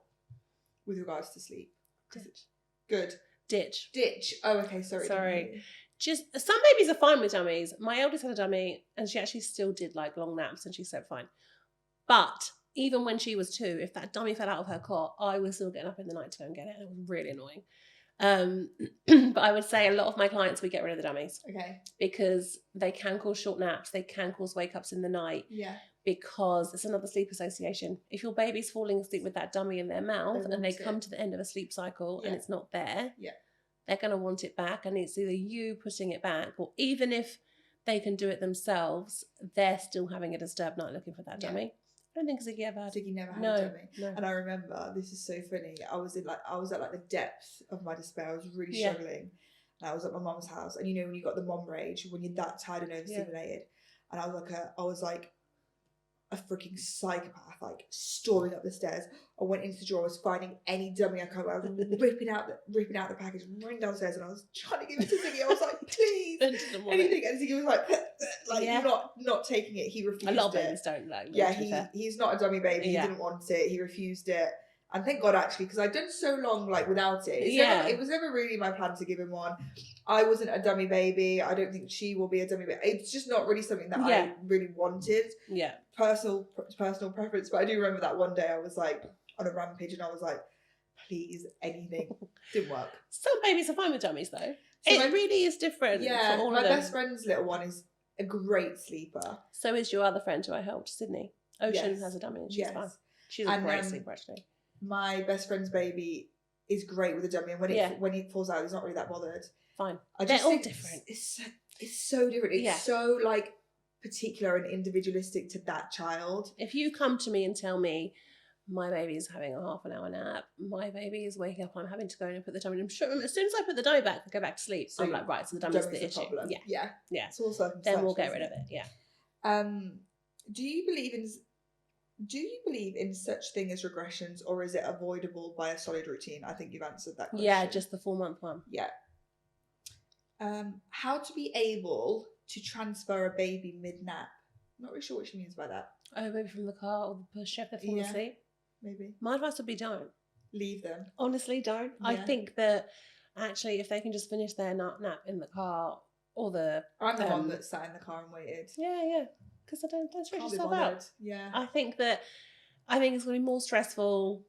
with regards to sleep. Ditch. Good. Ditch. Oh, okay, sorry. Just, some babies are fine with dummies. My eldest had a dummy and she actually still did like long naps and she slept fine. But even when she was 2, if that dummy fell out of her cot, I was still getting up in the night to go and get it, and it was really annoying. But I would say a lot of my clients, we get rid of the dummies. Okay. Because they can cause short naps, they can cause wake-ups in the night. Yeah. Because it's another sleep association. If your baby's falling asleep with that dummy in their mouth and they come to the end of a sleep cycle and it's not there, they're going to want it back, and it's either you putting it back, or even if they can do it themselves, they're still having a disturbed night looking for that dummy. I don't think Ziggy ever had. Ziggy never had a dummy. No. And I remember, this is so funny, I was at the depth of my despair. I was really struggling. And I was at my mum's house, and you know when you got the mum rage, when you're that tired and overstimulated, and I was like a freaking psychopath, like storming up the stairs. I went into the drawers, finding any dummy I could. I was ripping out the package, running downstairs, and I was trying to give it to Ziggy. I was like, please, anything. And Ziggy was like not taking it. He refused it. A lot of babies don't like. He's not a dummy baby. He didn't want it. He refused it. And thank God, actually, because I'd done so long like without it. It was never really my plan to give him one. I wasn't a dummy baby. I don't think she will be a dummy baby. It's just not really something that I really wanted. Yeah. Personal preference. But I do remember that one day I was like on a rampage, and I was like, please, anything. Didn't work. Some babies are fine with dummies though. So it really is different. Yeah. For all my of them. best friend's little one is a great sleeper. So is your other friend who I helped, Sydney. Ocean has a dummy and she's fine. She's a great sleeper actually. My best friend's baby is great with a dummy, and when he falls out, he's not really that bothered. Fine. They're all different. It's so different. It's so like particular and individualistic to that child. If you come to me and tell me my baby is having a half an hour nap, my baby is waking up, I'm having to go in and put the dummy in. I'm sure as soon as I put the dummy back, I go back to sleep. So I'm like, right, so the dummy's the issue. Problem. Yeah. It's all then we'll get rid of it. Yeah. Do you believe in such thing as regressions, or is it avoidable by a solid routine? I think you've answered that question. Yeah, just the 4-month one. Yeah. How to be able to transfer a baby mid-nap. I'm not really sure what she means by that. Oh, maybe from the car or the push if they're falling asleep? Maybe. My advice would be don't. Leave them. Honestly, don't. Yeah. I think that actually if they can just finish their nap in the car or the... I'm the one that sat in the car and waited. Yeah. Because I don't stress yourself out. Yeah. I think it's going to be more stressful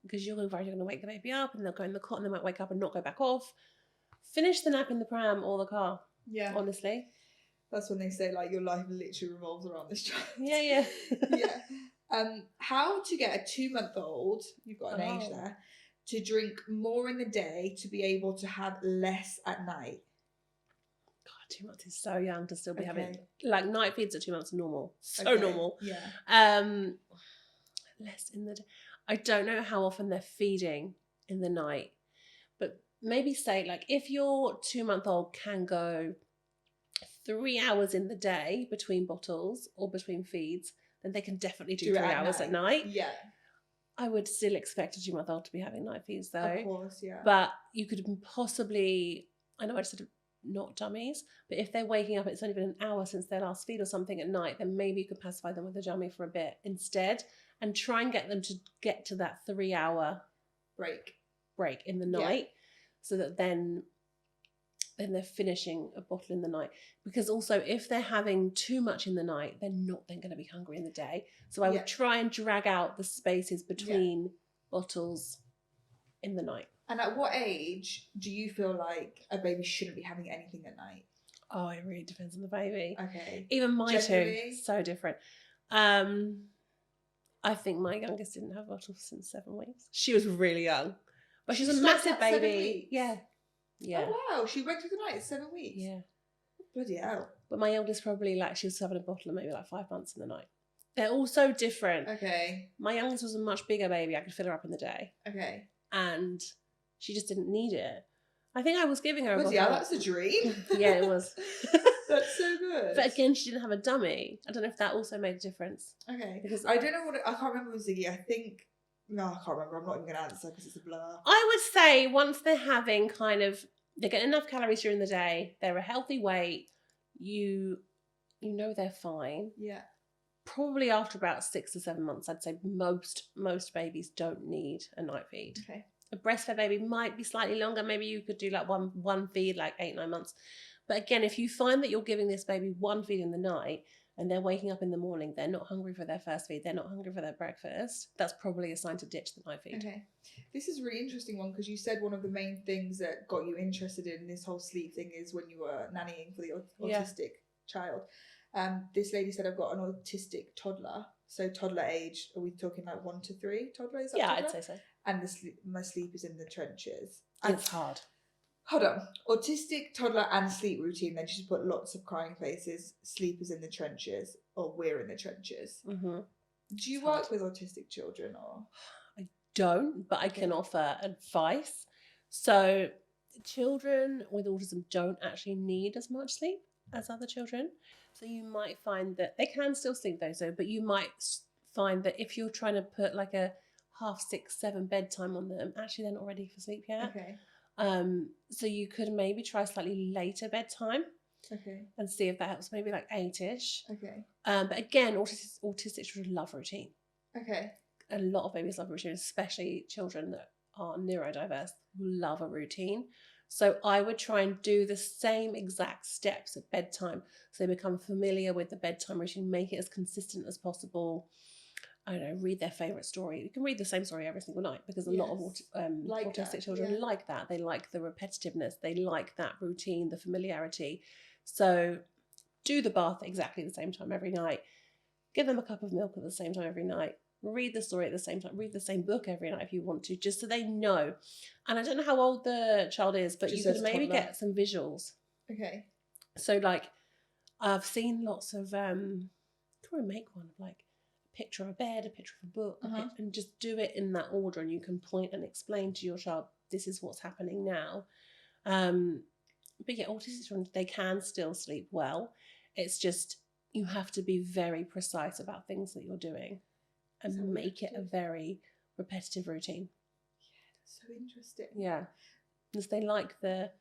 because you're going to wake the baby up, and they'll go in the cot and they might wake up and not go back off. Finish the nap in the pram or the car. Yeah. Honestly. That's when they say like your life literally revolves around this child. Yeah. How to get a 2-month-old, you've got an age there, to drink more in the day to be able to have less at night. God, 2 months is so young to still be having like night feeds at 2 months normal. So normal. Yeah. Less in the day. I don't know how often they're feeding in the night, but maybe say like if your 2-month-old can go 3 hours in the day between bottles or between feeds, then they can definitely do 3 hours at night. Yeah. I would still expect a 2-month-old to be having night feeds though. Of course, yeah. But you could possibly, I know I said not dummies, but if they're waking up, it's only been an hour since their last feed or something at night, then maybe you could pacify them with a dummy for a bit instead and try and get them to get to that 3 hour break in the night so that then they're finishing a bottle in the night. Because also if they're having too much in the night, they're not then going to be hungry in the day. So I would try and drag out the spaces between bottles in the night. And at what age do you feel like a baby shouldn't be having anything at night? Oh, it really depends on the baby. Okay. Even my two, so different. I think my youngest didn't have bottles since 7 weeks. She was really young. But she's a massive baby. Yeah. Oh wow, she went through the night at 7 weeks. Yeah. Bloody hell. But my eldest probably she was having a bottle of maybe 5 months in the night. They're all so different. Okay. My youngest was a much bigger baby. I could fill her up in the day. Okay. And she just didn't need it. I think I was giving her a bottle. Yeah, that's a dream. Yeah, it was. That's so good. But again, she didn't have a dummy. I don't know if that also made a difference. Okay. Because I don't know I can't remember with Ziggy. I think... No, I can't remember. I'm not even going to answer because it's a blur. I would say once they're having they're getting enough calories during the day, they're a healthy weight, you know they're fine. Yeah. Probably after about 6 to 7 months, I'd say most babies don't need a night feed. Okay. A breastfed baby might be slightly longer. Maybe you could do like one feed, like 8-9 months. But again, if you find that you're giving this baby one feed in the night and they're waking up in the morning, they're not hungry for their first feed, they're not hungry for their breakfast, that's probably a sign to ditch the night feed. Okay. This is a really interesting one because you said one of the main things that got you interested in this whole sleep thing is when you were nannying for the autistic child. This lady said, I've got an autistic toddler. So toddler age, are we talking like 1 to 3 toddler? Is that toddler? I'd say so. And my sleep is in the trenches. It's hard. Hold on. Autistic toddler and sleep routine. Then she's put lots of crying faces. Sleep is in the trenches, or we're in the trenches. Mm-hmm. Do you work with autistic children, or? I don't, but I can offer advice. So children with autism don't actually need as much sleep as other children. So you might find that they can still sleep though, but you might find that if you're trying to put like a 6:30, 7 bedtime on them, actually they're not ready for sleep yet. Okay. So you could maybe try slightly later bedtime. Okay. And see if that helps, maybe like 8-ish. Okay. But again, autistic children love routine. Okay. A lot of babies love routine, especially children that are neurodiverse love a routine. So I would try and do the same exact steps at bedtime so they become familiar with the bedtime routine, make it as consistent as possible. I don't know, read their favourite story. You can read the same story every single night because a lot of autistic children like that. They like the repetitiveness. They like that routine, the familiarity. So do the bath at exactly the same time every night. Give them a cup of milk at the same time every night. Read the story at the same time. Read the same book every night if you want to, just so they know. And I don't know how old the child is, but you could maybe get some visuals. Okay. So like I've seen lots of, can we make one of like a picture of a bed, a picture of a book, and just do it in that order, and you can point and explain to your child, this is what's happening now. But yeah, autistic children, they can still sleep well. It's just you have to be very precise about things that you're doing and make it a very repetitive routine. Yeah, that's so interesting. Yeah, because they like the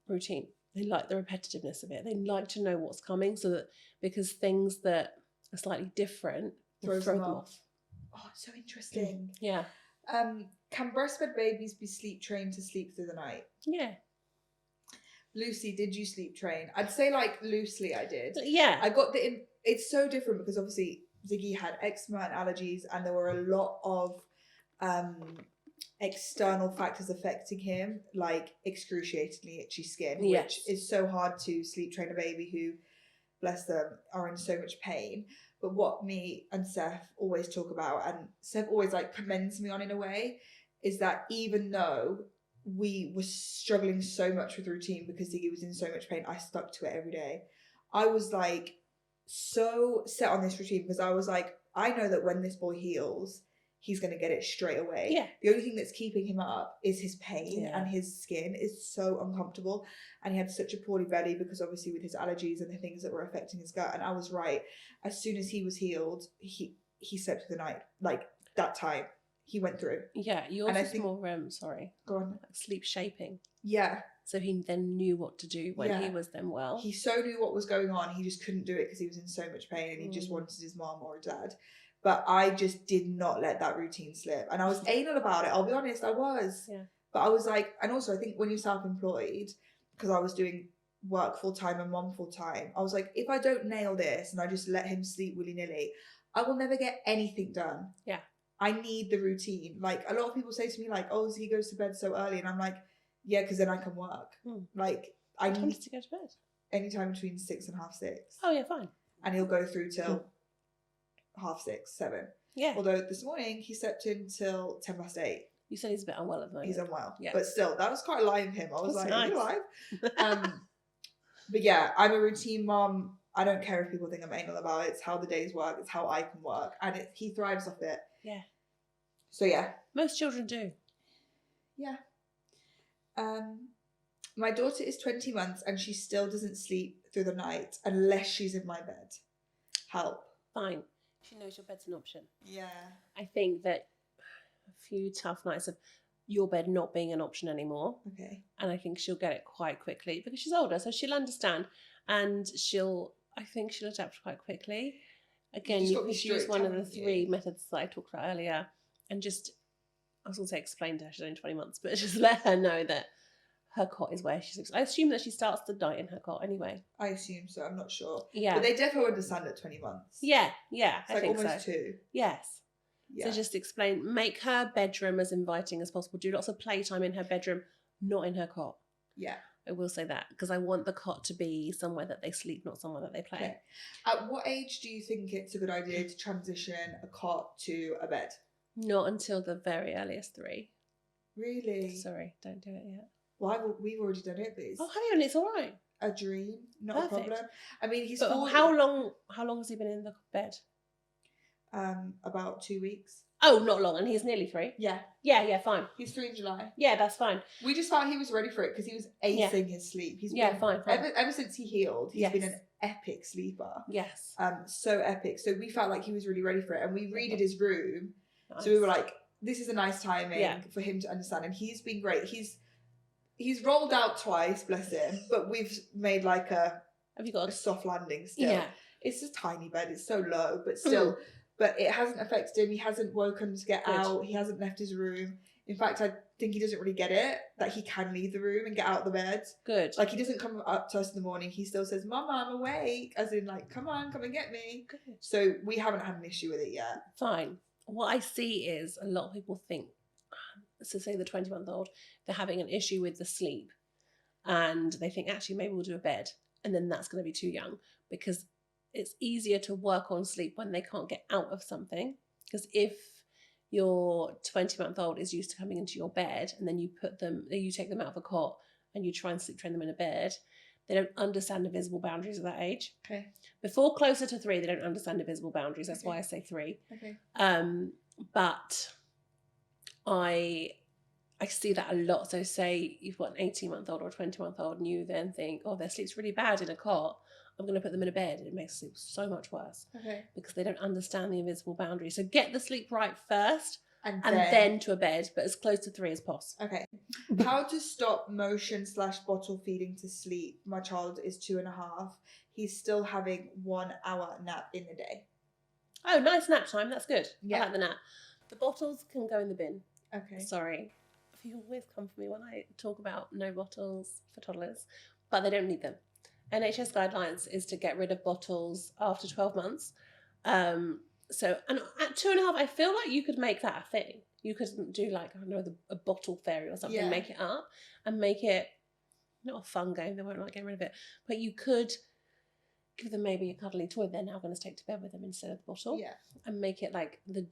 routine. They like the repetitiveness of it. They like to know what's coming, so that because things that are slightly different will throw them off. Oh, it's so interesting. Yeah. Can breastfed babies be sleep trained to sleep through the night? Yeah. Lucy, did you sleep train? I'd say like loosely I did. Yeah. I got it's so different because obviously Ziggy had eczema and allergies, and there were a lot of external factors affecting him, like excruciatingly itchy skin, which is so hard to sleep train a baby who, bless them, are in so much pain. But what me and Seth always talk about, and Seth always like commends me on in a way, is that even though we were struggling so much with routine because Ziggy was in so much pain, I stuck to it every day. I was like so set on this routine because I was like, I know that when this boy heals, he's going to get it straight away. Yeah. The only thing that's keeping him up is his pain, and his skin is so uncomfortable. And he had such a poorly belly because obviously with his allergies and the things that were affecting his gut. And I was right. As soon as he was healed, he slept through the night. Like that time he went through. Yeah. Yours was more, go on. Like sleep shaping. Yeah. So he then knew what to do when he was then well. He so knew what was going on. He just couldn't do it because he was in so much pain, and he just wanted his mom or dad. But I just did not let that routine slip. And I was anal about it. I'll be honest, I was. Yeah. But I was like, and also I think when you're self-employed, because I was doing work full-time and mom full-time, I was like, if I don't nail this and I just let him sleep willy-nilly, I will never get anything done. Yeah. I need the routine. Like a lot of people say to me like, oh, he goes to bed so early. And I'm like, yeah, because then I can work. Like I need to go to bed. Anytime between 6 and 6:30. Oh yeah, fine. And he'll go through till 6:30, 7. Yeah. Although this morning he slept in till 8:10. You said he's a bit unwell at the moment. He's unwell. Yeah. But still, that was quite alive of him. I was like, nice. Are you alive? But yeah, I'm a routine mom. I don't care if people think I'm anal about it. It's how the days work. It's how I can work. And he thrives off it. Yeah. So yeah. Most children do. Yeah. My daughter is 20 months and she still doesn't sleep through the night unless she's in my bed. Help. Fine. She knows your bed's an option. Yeah. I think that a few tough nights of your bed not being an option anymore. Okay. And I think she'll get it quite quickly because she's older, so she'll understand, and I think she'll adapt quite quickly. Again, you can use one of the 3 methods that I talked about earlier, and just, I was going to say explain to her, she's only 20 months, but just let her know that her cot is where she's. I assume that she starts the night in her cot anyway. I assume so. I'm not sure. Yeah. But they definitely understand at 20 months. Yeah. It's I think almost so. 2. Yes. Yeah. So just explain, make her bedroom as inviting as possible. Do lots of playtime in her bedroom, not in her cot. Yeah. I will say that because I want the cot to be somewhere that they sleep, not somewhere that they play. Okay. At what age do you think it's a good idea to transition a cot to a bed? Not until the very earliest 3. Really? Sorry, don't do it yet. Why? We've already done it, but it's Oh, have you? And it's all right. a dream, not Perfect. a problem. I mean, he's But how long has he been in the bed? About 2 weeks. Oh, not long, and he's nearly 3. Yeah. Yeah, fine. He's 3 in July. Yeah, that's fine. We just found he was ready for it because he was acing his sleep. He's been, fine. Ever since he healed, he's been an epic sleeper. Yes. So epic. So we felt like he was really ready for it, and we redid his room. Nice. So we were like, this is a nice timing for him to understand, and he's been great. He's rolled out twice, bless him, but we've made like a soft landing still. Yeah. It's a tiny bed. It's so low, but still. But it hasn't affected him. He hasn't woken to get out. He hasn't left his room. In fact, I think he doesn't really get it that he can leave the room and get out of the bed. Good. Like, he doesn't come up to us in the morning. He still says, Mama, I'm awake. As in, like, come on, come and get me. Good. So we haven't had an issue with it yet. Fine. What I see is a lot of people think, so say the 20-month-old, they're having an issue with the sleep. And they think, actually, maybe we'll do a bed. And then that's going to be too young because it's easier to work on sleep when they can't get out of something. Because if your 20-month-old is used to coming into your bed and then you take them out of a cot and you try and sleep train them in a bed, they don't understand the visible boundaries of that age. Okay. Before closer to 3, they don't understand the visible boundaries. That's why I say 3. Okay. But I see that a lot. So say you've got an 18-month-old or a 20-month-old and you then think, oh, their sleep's really bad in a cot. I'm going to put them in a bed. It makes sleep so much worse. Okay. Because they don't understand the invisible boundaries. So get the sleep right first and then to a bed, but as close to 3 as possible. Okay. How to stop motion/bottle feeding to sleep. My child is 2.5. He's still having 1 hour nap in the day. Oh, nice nap time. That's good. Yeah. I like the nap. The bottles can go in the bin. Okay. Sorry. You always come for me when I talk about no bottles for toddlers, but they don't need them. NHS guidelines is to get rid of bottles after 12 months. And at 2.5, I feel like you could make that a thing. You could do like, I don't know, a bottle fairy or something, make it up and make it not a fun game. They won't like getting rid of it, but you could give them maybe a cuddly toy they're now going to take to bed with them instead of the bottle. Yeah. And make it like the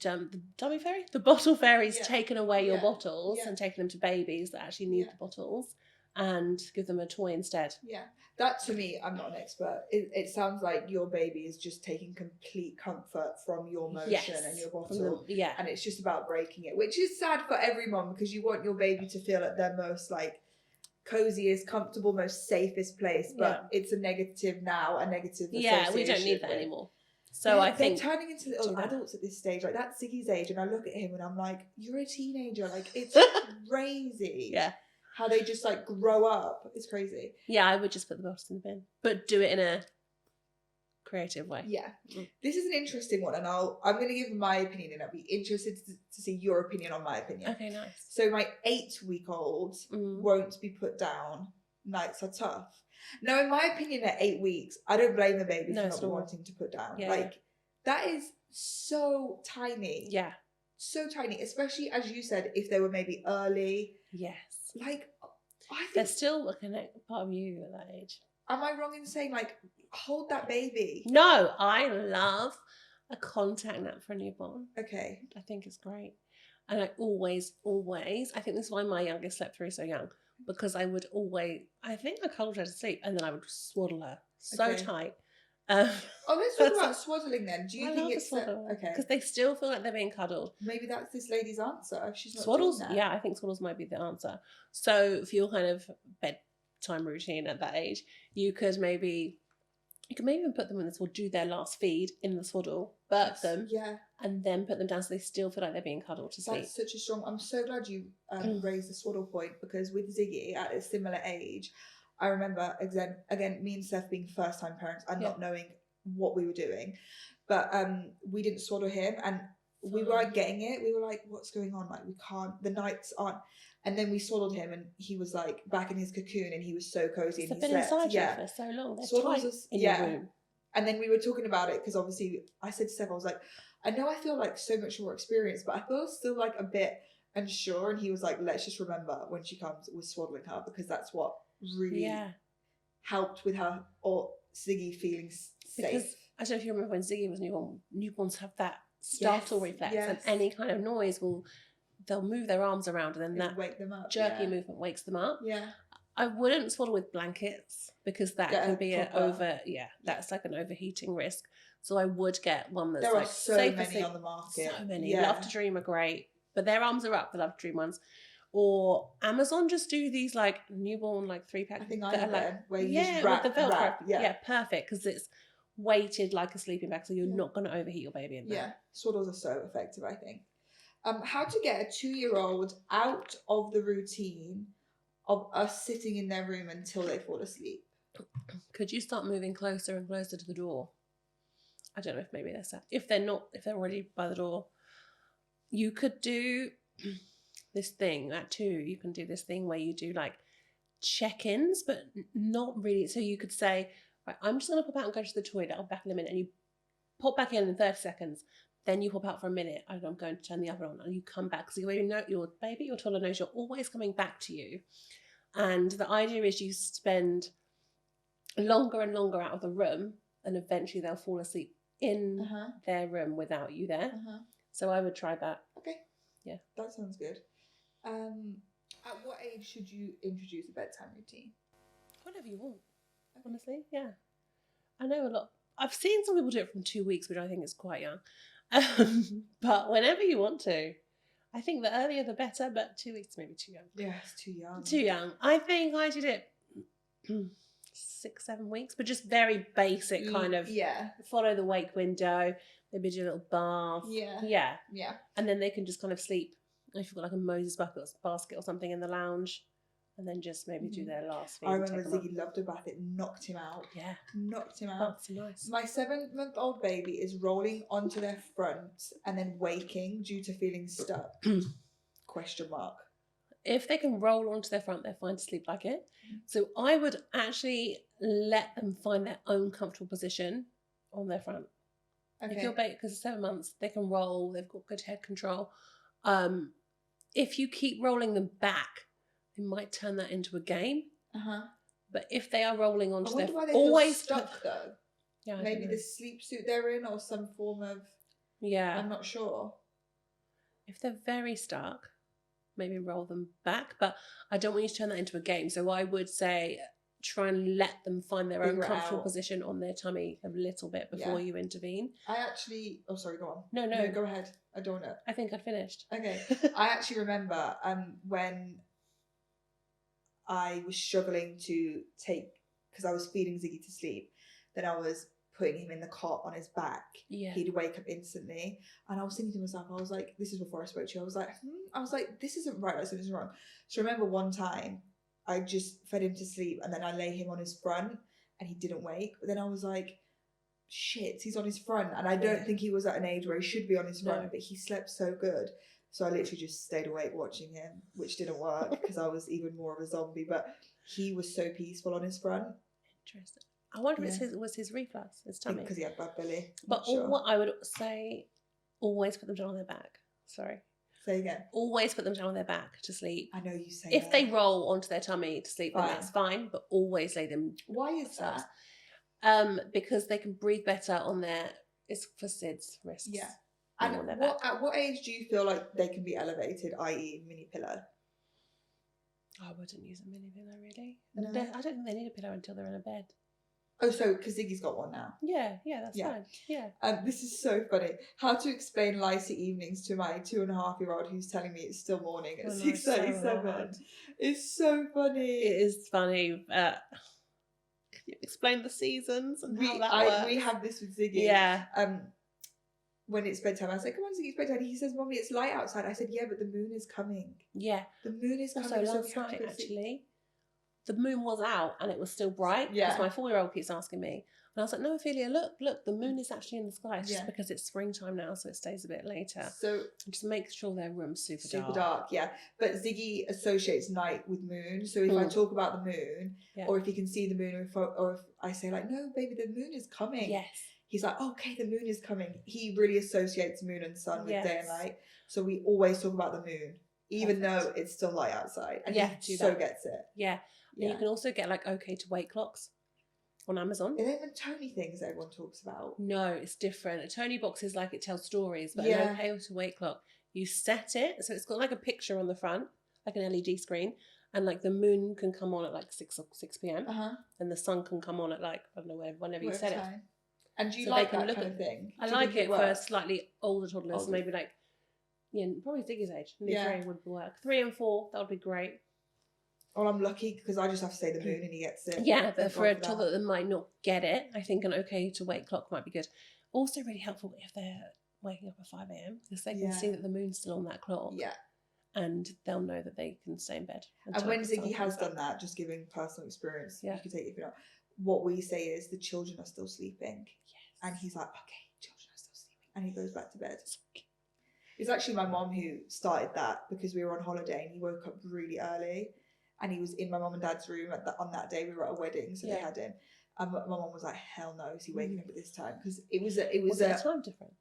dummy fairy. The bottle fairy's taken away your bottles and taken them to babies that actually need the bottles and give them a toy instead. Yeah. That, to me, I'm not an expert. It sounds like your baby is just taking complete comfort from your motion and your bottle. And it's just about breaking it, which is sad for every mom because you want your baby to feel at their most like coziest, comfortable, most safest place. But it's a negative now, a negative association. Yeah, we don't need that anymore. So I think they're turning into little adults at this stage. Like, that's Ziggy's age, and I look at him and I'm like, you're a teenager. Like, it's crazy. Yeah. How they just like grow up. It's crazy. Yeah, I would just put the bottles in the bin, but do it in a creative way. Yeah. This is an interesting one, and I'm going to give my opinion, and I'll be interested to see your opinion on my opinion. Okay, nice. So my 8-week-old won't be put down. Nights are tough. Now, in my opinion, at 8 weeks, I don't blame the baby for not wanting to put down. Yeah, that is so tiny. Yeah. So tiny, especially as you said, if they were maybe early. Yes. Like, I think they're still a part of you at that age. Am I wrong in saying, like, hold that baby? No, I love a contact nap for a newborn. Okay. I think it's great. And I always, I think this is why my youngest slept through so young, because I think I cuddled her to sleep and then I would swaddle her so tight. Let's talk about swaddling then. Do you think it's okay? Because they still feel like they're being cuddled. Maybe that's this lady's answer. If she's not swaddles. doing that. Yeah, I think swaddles might be the answer. So for your kind of bedtime routine at that age, you could maybe even put them in the swaddle, do their last feed in the swaddle, burp them, and then put them down so they still feel like they're being cuddled to sleep. That's such a strong. I'm so glad you raised the swaddle point, because with Ziggy at a similar age, I remember again me and Seth being first time parents and not knowing what we were doing, but we didn't swaddle him, and we weren't getting it. We were like, what's going on? Like, we can't, the nights aren't. And then we swaddled him, and he was like back in his cocoon, and he was so cozy. And they've he been slept. Inside you for so long. They're Swaddles tight in your room. And then we were talking about it, because obviously I said to Seth, I was like, I know I feel like so much more experienced, but I feel still like a bit unsure. And he was like, let's just remember when she comes, we're swaddling her, because that's what really helped with her or Ziggy feeling safe. Because I don't know if you remember when Ziggy was newborn, newborns have that startle reflex, and any kind of noise they'll move their arms around, and then that wake them up, jerky movement wakes them up. Yeah. I wouldn't swaddle with blankets, because that can be that's like an overheating risk. So I would get one that's there are so many on the market. So many. Love to Dream are great, but their arms are up, the Love to Dream ones. Or Amazon just do these like newborn like 3-pack. I think I have like, where you just wrap, with the Velcro. Wrap, perfect, because it's weighted like a sleeping bag, so you're not going to overheat your baby in there. Yeah, swaddles are so effective, I think. How to get a 2-year-old out of the routine of us sitting in their room until they fall asleep. Could you start moving closer and closer to the door? I don't know if maybe they're sad. If they're already by the door, you could do this thing at 2. You can do this thing where you do like check-ins, but not really. So you could say, right, I'm just going to pop out and go to the toilet. I'll be back in a minute. And you pop back in 30 seconds. Then you pop out for a minute. I'm going to turn the oven on, and you come back. So your toddler knows you're always coming back to you. And the idea is you spend longer and longer out of the room, and eventually they'll fall asleep in their room without you there. So I would try that. Okay. Yeah. That sounds good. At what age should you introduce a bedtime routine? Whatever you want, honestly. Yeah. I know a lot. I've seen some people do it from 2 weeks, which I think is quite young. But whenever you want to. I think the earlier the better, but 2 weeks maybe too young. Yeah, it's too young. Too young. I think I did it 6-7 weeks, but just very basic kind of follow the wake window, maybe do a little bath. Yeah. And then they can just kind of sleep. If you've got like a Moses basket or something in the lounge, and then just maybe do their last feed. I remember Ziggy loved a bath. It knocked him out. Yeah. Knocked him out. That's nice. My 7-month-old baby is rolling onto their front and then waking due to feeling stuck. Question mark. If they can roll onto their front, they're fine to sleep like it. So I would actually let them find their own comfortable position on their front. Okay. If you're baby, because it's 7 months, they can roll. They've got good head control. If you keep rolling them back, they might turn that into a game. But if they are rolling onto their front, always stuck though. Yeah, maybe the sleep suit they're in, or some form of. Yeah, I'm not sure. If they're very stuck, maybe roll them back. But I don't want you to turn that into a game. So I would say try and let them find their own comfortable position on their tummy a little bit before you intervene. I actually... Oh, sorry, go on. No, go ahead. I don't know. I think I'd finished. Okay. I actually remember when I was struggling to take... Because I was feeding Ziggy to sleep. Then I was putting him in the cot on his back. Yeah. He'd wake up instantly. And I was thinking to myself, I was like... This is before I spoke to you. I was like, this isn't right. Like, something's wrong. So I remember one time... I just fed him to sleep, and then I lay him on his front and he didn't wake. But then I was like, shit, he's on his front. And I don't think he was at an age where he should be on his front, but he slept so good. So I literally just stayed awake watching him, which didn't work because I was even more of a zombie. But he was so peaceful on his front. Interesting. I wonder if it was his reflux, his tummy. Because he had bad belly. But what I would say, always put them down on their back. Sorry. Say again. Always put them down on their back to sleep. I know you say if they roll onto their tummy to sleep, then that's fine. But always lay them. Why is that? Because they can breathe better on their. It's for SIDS risks. Yeah. And at what age do you feel like they can be elevated, i.e., mini pillow? I wouldn't use a mini pillow really. No. I don't think they need a pillow until they're in a bed. Oh, so because Ziggy's got one now. Yeah, that's fine. Yeah. This is so funny. How to explain lighter evenings to my 2.5-year-old who's telling me it's still morning at 6:37. It's so funny. It is funny. Can you explain the seasons and how that works? We have this with Ziggy. Yeah. When it's bedtime, I said, "Come on, Ziggy, it's bedtime." He says, "Mommy, it's light outside." I said, "Yeah, but the moon is coming." Yeah. The moon is coming. Also, last night, actually, the moon was out and it was still bright. Yeah. Because my 4-year-old keeps asking me. And I was like, "No, Ophelia, look, the moon is actually in the sky. It's just because it's springtime now, so it stays a bit later." So just make sure their room's super dark. Yeah. But Ziggy associates night with moon. So if I talk about the moon, or if he can see the moon, or if I say like, "No, baby, the moon is coming." Yes. He's like, "Okay, the moon is coming." He really associates moon and sun with day and night. So we always talk about the moon, even though it's still light outside. And he so gets it. Yeah. And you can also get like okay to wake clocks on Amazon. Are they even Tony things that everyone talks about? No, it's different. A Tony box is like it tells stories, but an okay to wake clock, you set it, so it's got like a picture on the front, like an LED screen, and like the moon can come on at like 6 p.m. And the sun can come on at like, I don't know, whenever you set it. And do you like that kind of thing? I like it for slightly older toddlers, maybe like, probably Ziggy's age. 3 would work. 3 and 4, that would be great. Well, I'm lucky because I just have to say the moon and he gets it. Yeah, but for a toddler that might not get it, I think an okay to wake clock might be good. Also really helpful if they're waking up at 5 a.m. because they can see that the moon's still on that clock. Yeah. And they'll know that they can stay in bed. And when Ziggy has done that, just giving personal experience, you can take it if you're not. What we say is the children are still sleeping. Yes. And he's like, "Okay, children are still sleeping." And he goes back to bed. It's actually my mom who started that because we were on holiday and he woke up really early and he was in my mom and dad's room on that day. We were at a wedding, so they had him. And my mom was like, "Hell no, is he waking up at this time?" Because it was a time difference.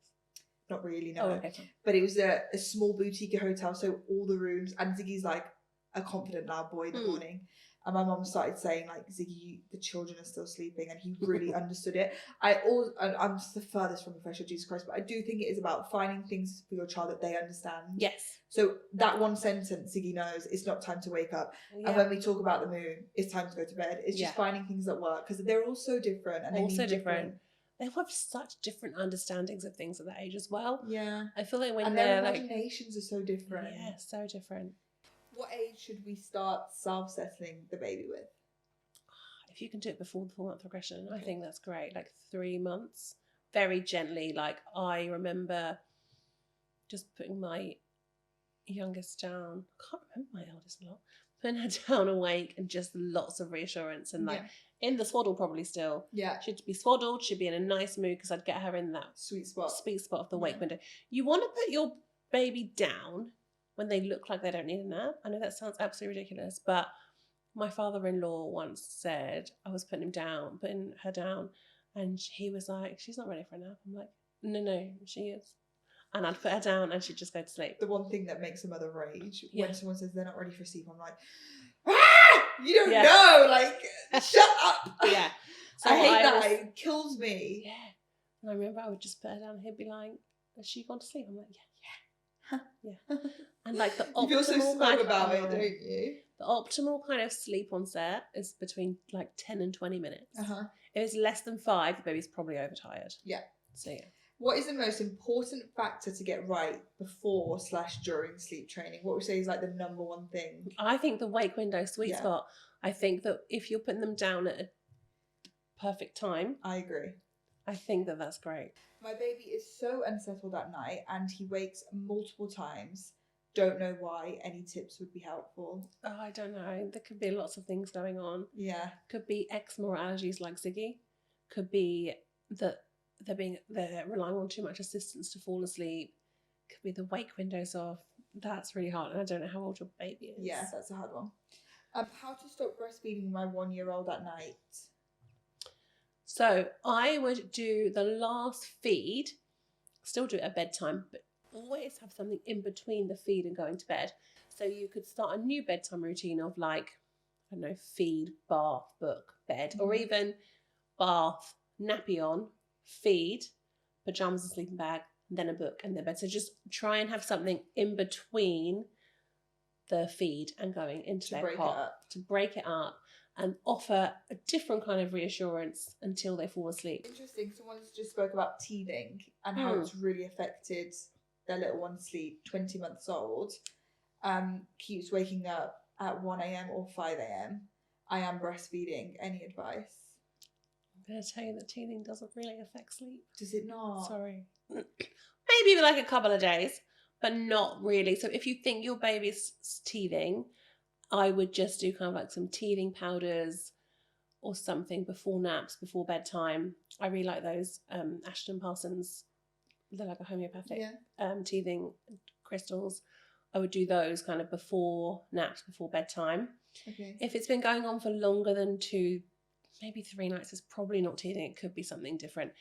Not really, no. Oh, okay. But it was a small boutique hotel, so all the rooms, and Ziggy's like a confident loud boy in the morning. And my mom started saying like, "Ziggy, the children are still sleeping," and he really understood it. I'm the furthest from the flesh of Jesus Christ, but I do think it is about finding things for your child that they understand. Yes. So that one sentence, Ziggy knows it's not time to wake up. Yeah. And when we talk about the moon, it's time to go to bed. It's just finding things that work because they're all so different and all so different. They have such different understandings of things at that age as well. Yeah. I feel like when their imaginations are so different. Yeah, so different. What age should we start self-settling the baby with? If you can do it before the 4-month regression, I think that's great. Like 3 months, very gently. Like I remember just putting my youngest down. I can't remember my eldest a lot. Putting her down awake and just lots of reassurance and like in the swaddle probably still. Yeah. She'd be swaddled. She'd be in a nice mood because I'd get her in that sweet spot of the wake window. You want to put your baby down when they look like they don't need a nap. I know that sounds absolutely ridiculous, but my father-in-law once said, I was putting her down, and he was like, "She's not ready for a nap." I'm like, no, she is. And I'd put her down and she'd just go to sleep. The one thing that makes a mother rage, when someone says they're not ready for sleep, I'm like, you don't know, like, shut up. Yeah. So I hate that. It kills me. Yeah. And I remember I would just put her down and he'd be like, "Has she gone to sleep?" I'm like, yeah. And like the optimal you feel so smug about it, don't you? The optimal kind of sleep on set is between like 10 and 20 minutes. If it's less than 5, the baby's probably overtired. Yeah. So yeah. What is the most important factor to get right before/during sleep training? What would you say is like the number one thing? I think the wake window sweet spot. I think that if you're putting them down at a perfect time. I agree. I think that that's great. My baby is so unsettled at night and he wakes multiple times. Don't know why. Any tips would be helpful. Oh, I don't know. There could be lots of things going on. Yeah. Could be eczema or allergies like Ziggy. Could be that they're relying on too much assistance to fall asleep. Could be the wake windows off. That's really hard. And I don't know how old your baby is. Yeah, that's a hard one. How to stop breastfeeding my 1-year-old at night? So I would do the last feed, still do it at bedtime, but always have something in between the feed and going to bed. So you could start a new bedtime routine of like, I don't know, feed, bath, book, bed, or even bath, nappy on, feed, pajamas and sleeping bag, then a book and then bed. So just try and have something in between the feed and going into bed to break it up. and offer a different kind of reassurance until they fall asleep. Interesting. Someone's just spoke about teething and how it's really affected their little one's sleep. 20 months old, keeps waking up at 1 a.m. or 5 a.m. I am breastfeeding. Any advice? I'm going to tell you that teething doesn't really affect sleep. Does it not? Sorry. Maybe like a couple of days, but not really. So if you think your baby's teething, I would just do kind of like some teething powders or something before naps, before bedtime. I really like those Ashton Parsons. They're like a homeopathic teething crystals. I would do those kind of before naps, before bedtime. Okay. If it's been going on for longer than 2, maybe 3 nights, it's probably not teething. It could be something different.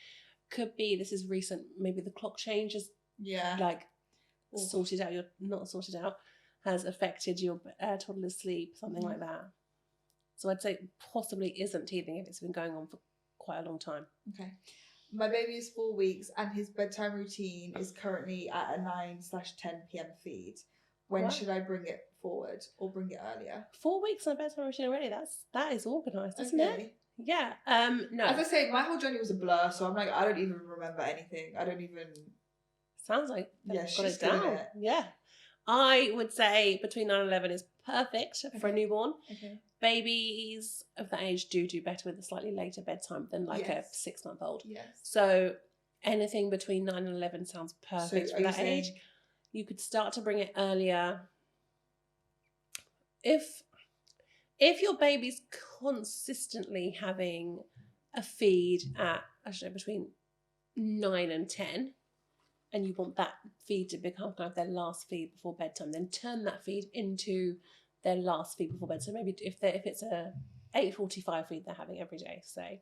Could be this is recent. Maybe the clock change is sorted out. You're not sorted out. Has affected your toddler's sleep, something like that. So I'd say possibly isn't teething if it's been going on for quite a long time. Okay. My baby is 4 weeks and his bedtime routine is currently at a 9/10 p.m. feed. When should I bring it forward or bring it earlier? 4 weeks on a bedtime routine already. That is organised, isn't it? Yeah. No. As I say, my whole journey was a blur, so I'm like, I don't even remember anything. I don't even. Sounds like she's got it down. Yeah. I would say between 9 and 11 is perfect for a newborn. Okay. Babies of that age do better with a slightly later bedtime than like a 6-month-old. Yes. So anything between 9 and 11 sounds perfect for that age. You could start to bring it earlier. If your baby's consistently having a feed at, between 9 and 10, and you want that feed to become kind of their last feed before bedtime, then turn that feed into their last feed before bed. So maybe if it's a 8:45 feed they're having every day, say,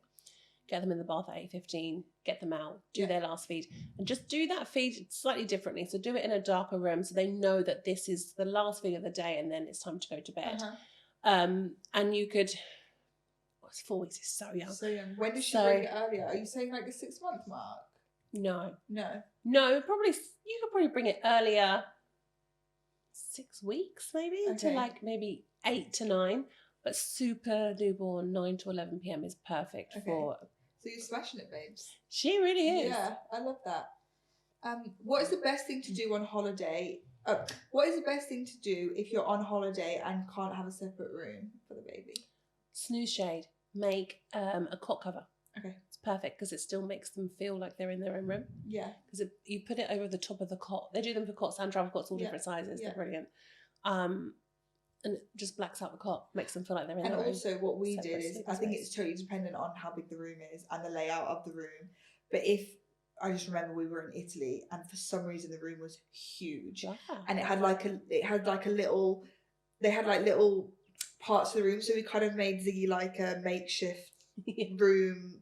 get them in the bath at 8:15, get them out, do their last feed, and just do that feed slightly differently. So do it in a darker room so they know that this is the last feed of the day and then it's time to go to bed. And you could, 4 weeks is so young. So young. When does she bring it earlier? Are you saying like the 6-month mark? No. Probably you could probably bring it earlier, 6 weeks maybe, to like maybe 8 to 9. But super newborn, 9 to 11 p.m. is perfect for. So you're smashing it, babes. She really is. Yeah, I love that. What is the best thing to do on holiday? What is the best thing to do if you're on holiday and can't have a separate room for the baby? Snooze shade. Make a cot cover. Okay. It's perfect because it still makes them feel like they're in their own room. Yeah. Because you put it over the top of the cot. They do them for cots and travel cots, all different sizes. They're brilliant. And it just blacks out the cot, makes them feel like they're in their own. And also what we did is, I think it's totally dependent on how big the room is and the layout of the room. But I just remember we were in Italy and for some reason the room was huge. Yeah. And they had little parts of the room. So we kind of made Ziggy like a makeshift room,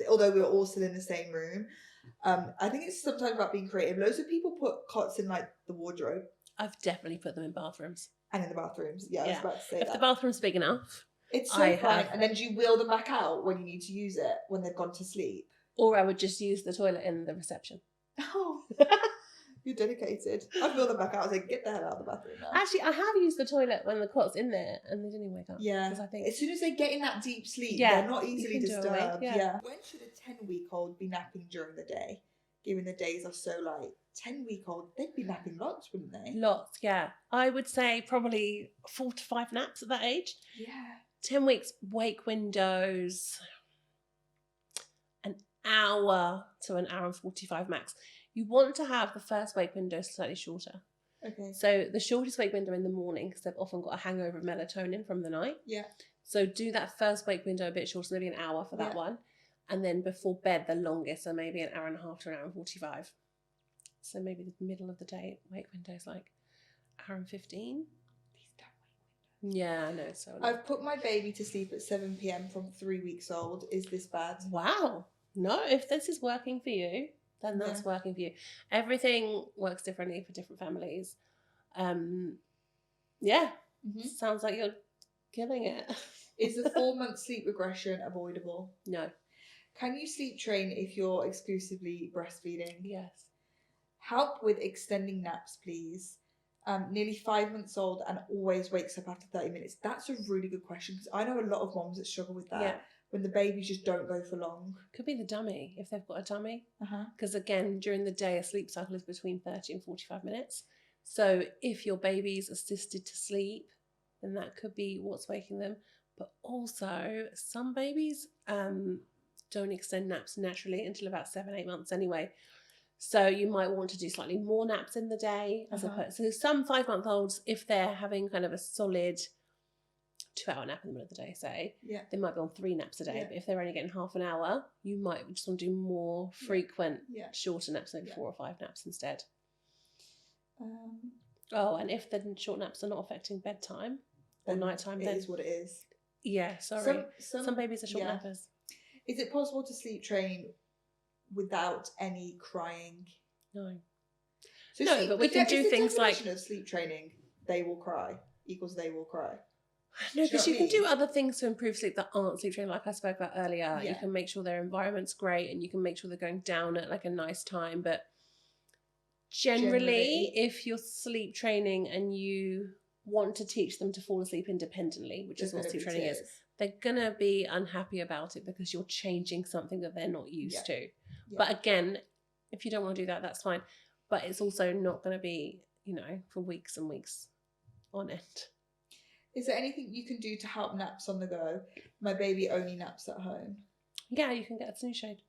although we were all still in the same room. I think it's sometimes about being creative. Loads of people put cots in like the wardrobe. I've definitely put them in bathrooms. And in the bathrooms. Yeah, I was about to say if the bathroom's big enough. It's so fine. And then do you wheel them back out when you need to use it, when they've gone to sleep? Or I would just use the toilet in the reception. Oh, you're dedicated. I'd wheel them back out and say, get the hell out of the bathroom now. Actually, I have used the toilet when the cot's in there and they didn't even wake up. Yeah. Because I think as soon as they get in that deep sleep, they're not easily disturbed. Yeah. When should a 10-week-old be napping during the day? Given the days are so light. 10-week-old, they'd be napping lots, wouldn't they? Lots, yeah. I would say probably 4 to 5 naps at that age. Yeah. 10 weeks wake windows, an hour to an hour and 45 max. You want to have the first wake window slightly shorter. Okay. So the shortest wake window in the morning, because they've often got a hangover of melatonin from the night. Yeah. So do that first wake window a bit shorter, so maybe an hour for that one. And then before bed, the longest, so maybe an hour and a half to an hour and 45. So maybe the middle of the day wake window is like hour and 15. Yeah, I know. So I've put my baby to sleep at 7 p.m. from 3 weeks old. Is this bad? Wow. No, if this is working for you, then that's working for you. Everything works differently for different families. Sounds like you're killing it. Is the 4-month sleep regression avoidable? No. Can you sleep train if you're exclusively breastfeeding? Yes. Help with extending naps, please. nearly 5 months old and always wakes up after 30 minutes. That's a really good question because I know a lot of moms that struggle with that. Yeah. When the babies just don't go for long. Could be the dummy, if they've got a dummy. Uh-huh. Because again, during the day, a sleep cycle is between 30 and 45 minutes. So if your baby's assisted to sleep, then that could be what's waking them. But also, some babies don't extend naps naturally until about 7-8 months anyway. So you might want to do slightly more naps in the day as opposed. So some 5-month-olds, if they're having kind of a solid 2-hour nap in the middle of the day, say, they might be on 3 naps a day. Yeah. But if they're only getting half an hour, you might just want to do more frequent, shorter naps, maybe 4 or 5 naps instead. And if the short naps are not affecting bedtime or nighttime, it then is what it is. Yeah, sorry. Some babies are short nappers. Is it possible to sleep train without any crying? No. So no, but we can do things like of sleep training. They will cry equals they will cry. No, because you can do other things to improve sleep that aren't sleep training, like I spoke about earlier. Yeah. You can make sure their environment's great, and you can make sure they're going down at like a nice time. But generally, if you're sleep training and you want to teach them to fall asleep independently, which is what sleep training is, they're going to be unhappy about it because you're changing something that they're not used to. Yeah. But again, if you don't want to do that, that's fine. But it's also not going to be, for weeks and weeks on end. Is there anything you can do to help naps on the go? My baby only naps at home. Yeah, you can get a snooze shade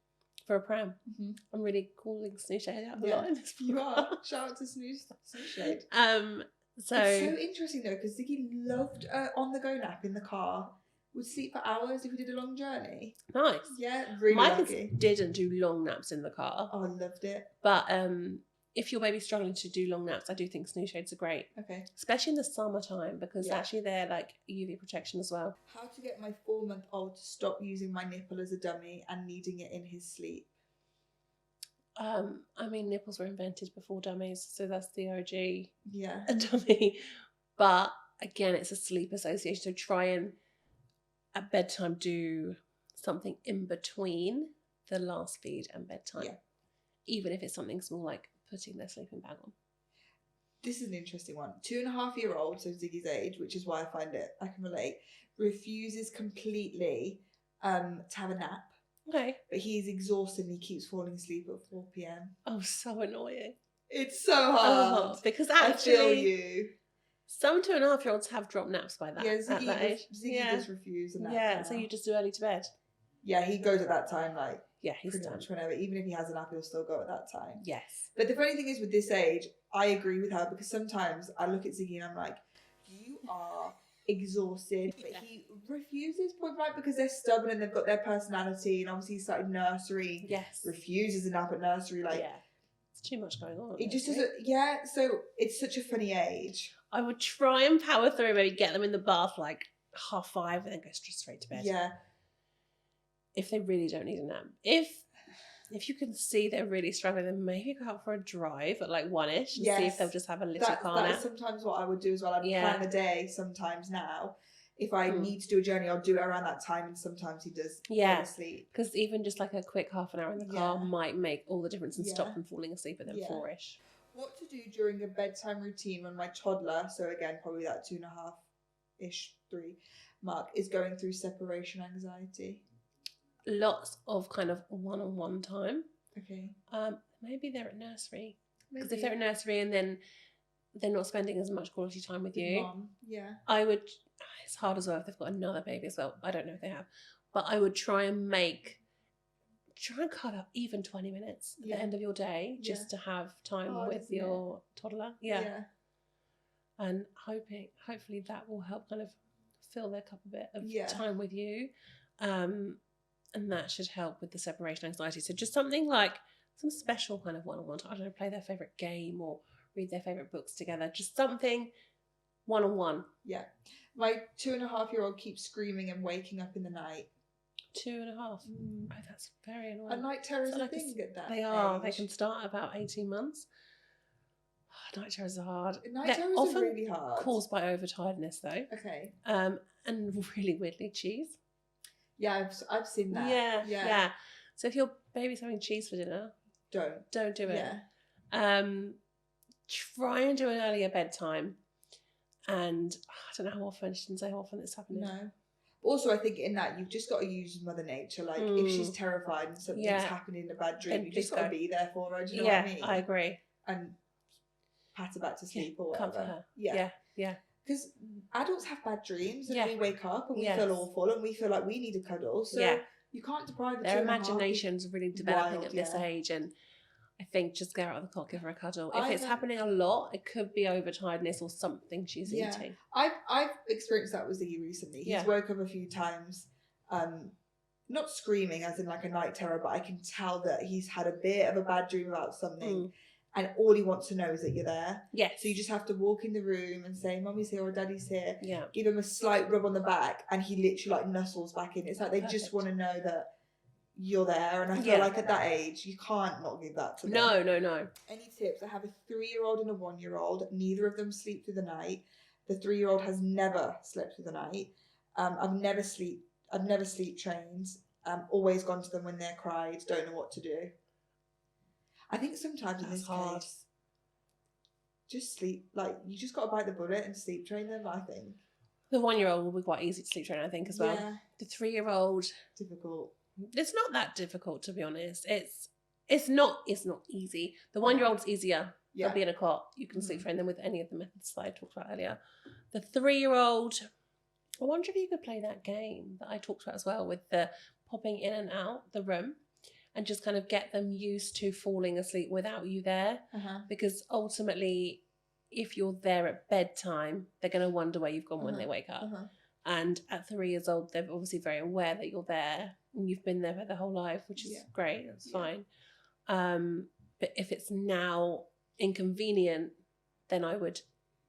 for a pram. Mm-hmm. I'm really calling snooze shade out a lot in this podcast. You are. Shout out to snooze shade. So it's so interesting though, because Ziggy loved on-the-go nap in the car. Would sleep for hours if we did a long journey. Nice. Yeah, really lucky. My kids didn't do long naps in the car. Oh, I loved it. But if your baby's struggling to do long naps, I do think snooze shades are great. Okay. Especially in the summertime, because actually they're like UV protection as well. How to get my 4-month-old to stop using my nipple as a dummy and needing it in his sleep? Nipples were invented before dummies, so that's the OG. Yeah. A dummy. But again, it's a sleep association, so try and at bedtime do something in between the last feed and bedtime. Yeah. Even if it's something small like putting their sleeping bag on. This is an interesting one. 2.5-year-old, so Ziggy's age, which is why I can relate, refuses completely to have a nap. Okay. But he's exhausted and he keeps falling asleep at 4 p.m. Oh, so annoying. It's so hard. Because actually, I feel you. Some 2.5-year-olds have dropped naps by that. Yeah, Ziggy does refuse a nap. Yeah, so you just do early to bed. Yeah, he goes at that time, he's pretty much whenever. Even if he has a nap, he'll still go at that time. Yes. But the funny thing is with this age, I agree with her because sometimes I look at Ziggy and I'm like, you are exhausted. But he refuses point blank because they're stubborn and they've got their personality, and obviously he started nursery. Yes. Refuses a nap at nursery. It's too much going on. It just doesn't. So it's such a funny age. I would try and power through, maybe get them in the bath 5:30 and then go straight to bed. Yeah. If they really don't need a nap. If you can see they're really struggling, then maybe go out for a drive at 1ish and see if they'll just have a little car nap. That's sometimes what I would do as well. I'd plan a day sometimes now. If I need to do a journey, I'll do it around that time, and sometimes he does fall asleep. Because even just a quick half an hour in the car might make all the difference and stop them falling asleep at 4ish. What to do during a bedtime routine when my toddler, so again, probably that 2.5-ish, 3 mark, is going through separation anxiety? Lots of kind of one-on-one time. Okay. Maybe they're at nursery. Because if they're at nursery and then they're not spending as much quality time with you. Mom. Yeah. I would, it's hard as well if they've got another baby as well. I don't know if they have. But I would try and cut out even 20 minutes at the end of your day just to have time with your toddler. Yeah. And hopefully that will help kind of fill their cup a bit of time with you. And that should help with the separation anxiety. So just something like some special kind of one-on-one time. I don't know, play their favourite game or read their favourite books together. Just something one-on-one. Yeah. My 2.5-year-old keeps screaming and waking up in the night. 2.5? Oh, that's very annoying. And night terrors are a thing at that They are. They can start about 18 months. Night terrors are hard. Night terrors are really hard. Caused by overtiredness though. Okay. And really weirdly cheese. Yeah, I've seen that. Yeah. So if your baby's having cheese for dinner, don't do it. Yeah. try and do an earlier bedtime. And I don't know how often, she didn't say how often it's happening. No. Also, I think in that, you've just got to use Mother Nature. Like, if she's terrified and something's happening in a bad dream, you just got to be there for her. Do you know what I mean? I agree. And pat her back to sleep or whatever. Comfort her. Yeah. Yeah. Because adults have bad dreams and we wake up and we feel awful and we feel like we need a cuddle. So you can't deprive their imagination's really developing at this age. And I think just get her out of the cot, give her a cuddle. If it's happening a lot, it could be overtiredness or something she's eating. I've experienced that with Ziggy recently. He's woke up a few times, not screaming as in like a night terror, but I can tell that he's had a bit of a bad dream about something. And all he wants to know is that you're there. Yes. So you just have to walk in the room and say, Mummy's here or Daddy's here. Yeah. Give him a slight rub on the back and he literally like nuzzles back in. It's like they just want to know that you're there. And I feel like at that age, you can't not give that to them. No. Any tips? I have a 3-year-old and a 1-year-old. Neither of them sleep through the night. The 3-year-old has never slept through the night. I've never sleep trained. Always gone to them when they're cried. Don't know what to do. I think sometimes in this case, just sleep. Like, you just got to bite the bullet and sleep train them, I think. The 1-year-old will be quite easy to sleep train, I think, as well. Yeah. The 3-year-old... difficult. It's not that difficult, to be honest. It's not easy. The 1-year-old's easier. Yeah. They'll be in a cot. You can sleep train them with any of the methods that I talked about earlier. The 3-year-old... I wonder if you could play that game that I talked about as well, with the popping in and out the room. And just kind of get them used to falling asleep without you there. Because ultimately, if you're there at bedtime, they're going to wonder where you've gone when they wake up. And at 3 years old, they're obviously very aware that you're there and you've been there for their whole life, which is great. That's fine. But if it's now inconvenient, then I would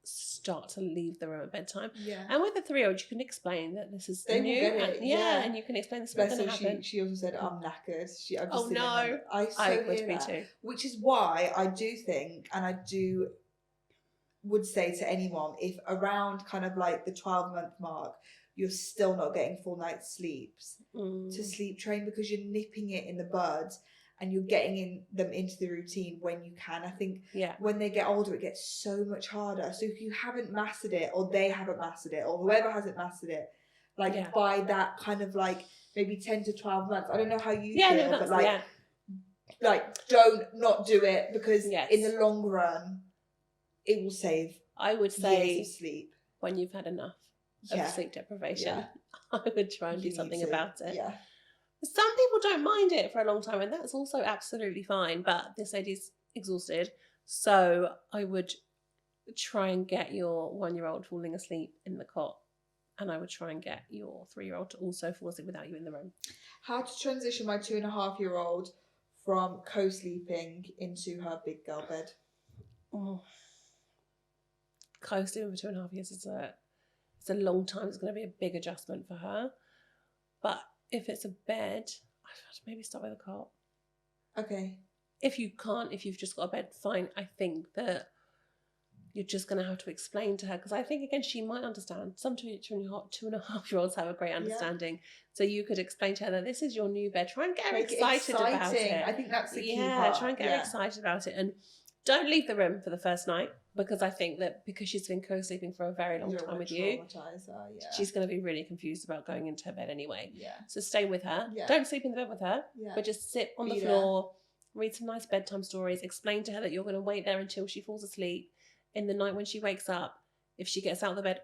start to leave the room at bedtime. And with the 3-year-old, you can explain that this is they new. Will get it. And you can explain this is going to happen. She also said, I'm knackered. I would be too. Which is why I do think, and I would say to anyone, if around kind of like the 12-month mark, you're still not getting full night's sleeps, to sleep train, because you're nipping it in the bud. And you're getting them into the routine when you can. I think when they get older, it gets so much harder. So if you haven't mastered it, or they haven't mastered it, or whoever hasn't mastered it, like by that kind of like maybe 10 to 12 months, I don't know how you feel, but like don't not do it, because in the long run, it will save. I would say years of sleep. When you've had enough of sleep deprivation, I would try and do something about it. Yeah. Some people don't mind it for a long time, and that's also absolutely fine. But this lady's exhausted, so I would try and get your 1-year-old falling asleep in the cot, and I would try and get your 3-year-old to also fall asleep without you in the room. How to transition my 2.5-year-old from co-sleeping into her big girl bed? Co-sleeping for 2.5 years is a long time. It's going to be a big adjustment for her, but if it's a bed, I'd maybe start with a cot. Okay. If you can't, if you've just got a bed, fine. I think that you're just going to have to explain to her, because I think, again, she might understand. Some 2.5-year-olds have a great understanding. So you could explain to her that this is your new bed. Try and get her excited about it. I think that's the key part. Try and get her excited about it. And don't leave the room for the first night, because I think that because she's been co-sleeping for a very long time with you, she's going to be really confused about going into her bed anyway. So stay with her. Don't sleep in the bed with her, but just sit on the floor, read some nice bedtime stories, explain to her that you're going to wait there until she falls asleep. In the night when she wakes up, if she gets out of the bed,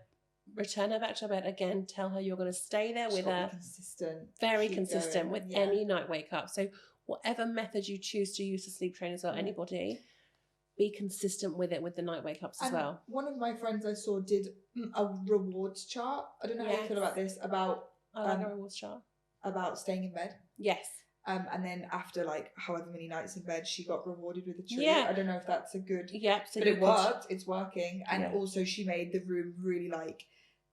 return her back to her bed again. Tell her you're going to stay there with her. Very consistent with any night wake up. So whatever method you choose to use to sleep train as well, anybody, be consistent with it with the night wake ups as well. One of my friends I saw did a rewards chart. I don't know how you feel about this, about I like a rewards chart. About staying in bed. Yes. And then after like however many nights in bed, she got rewarded with a treat. I don't know if that's a good... So but it worked. It's working. And also she made the room really like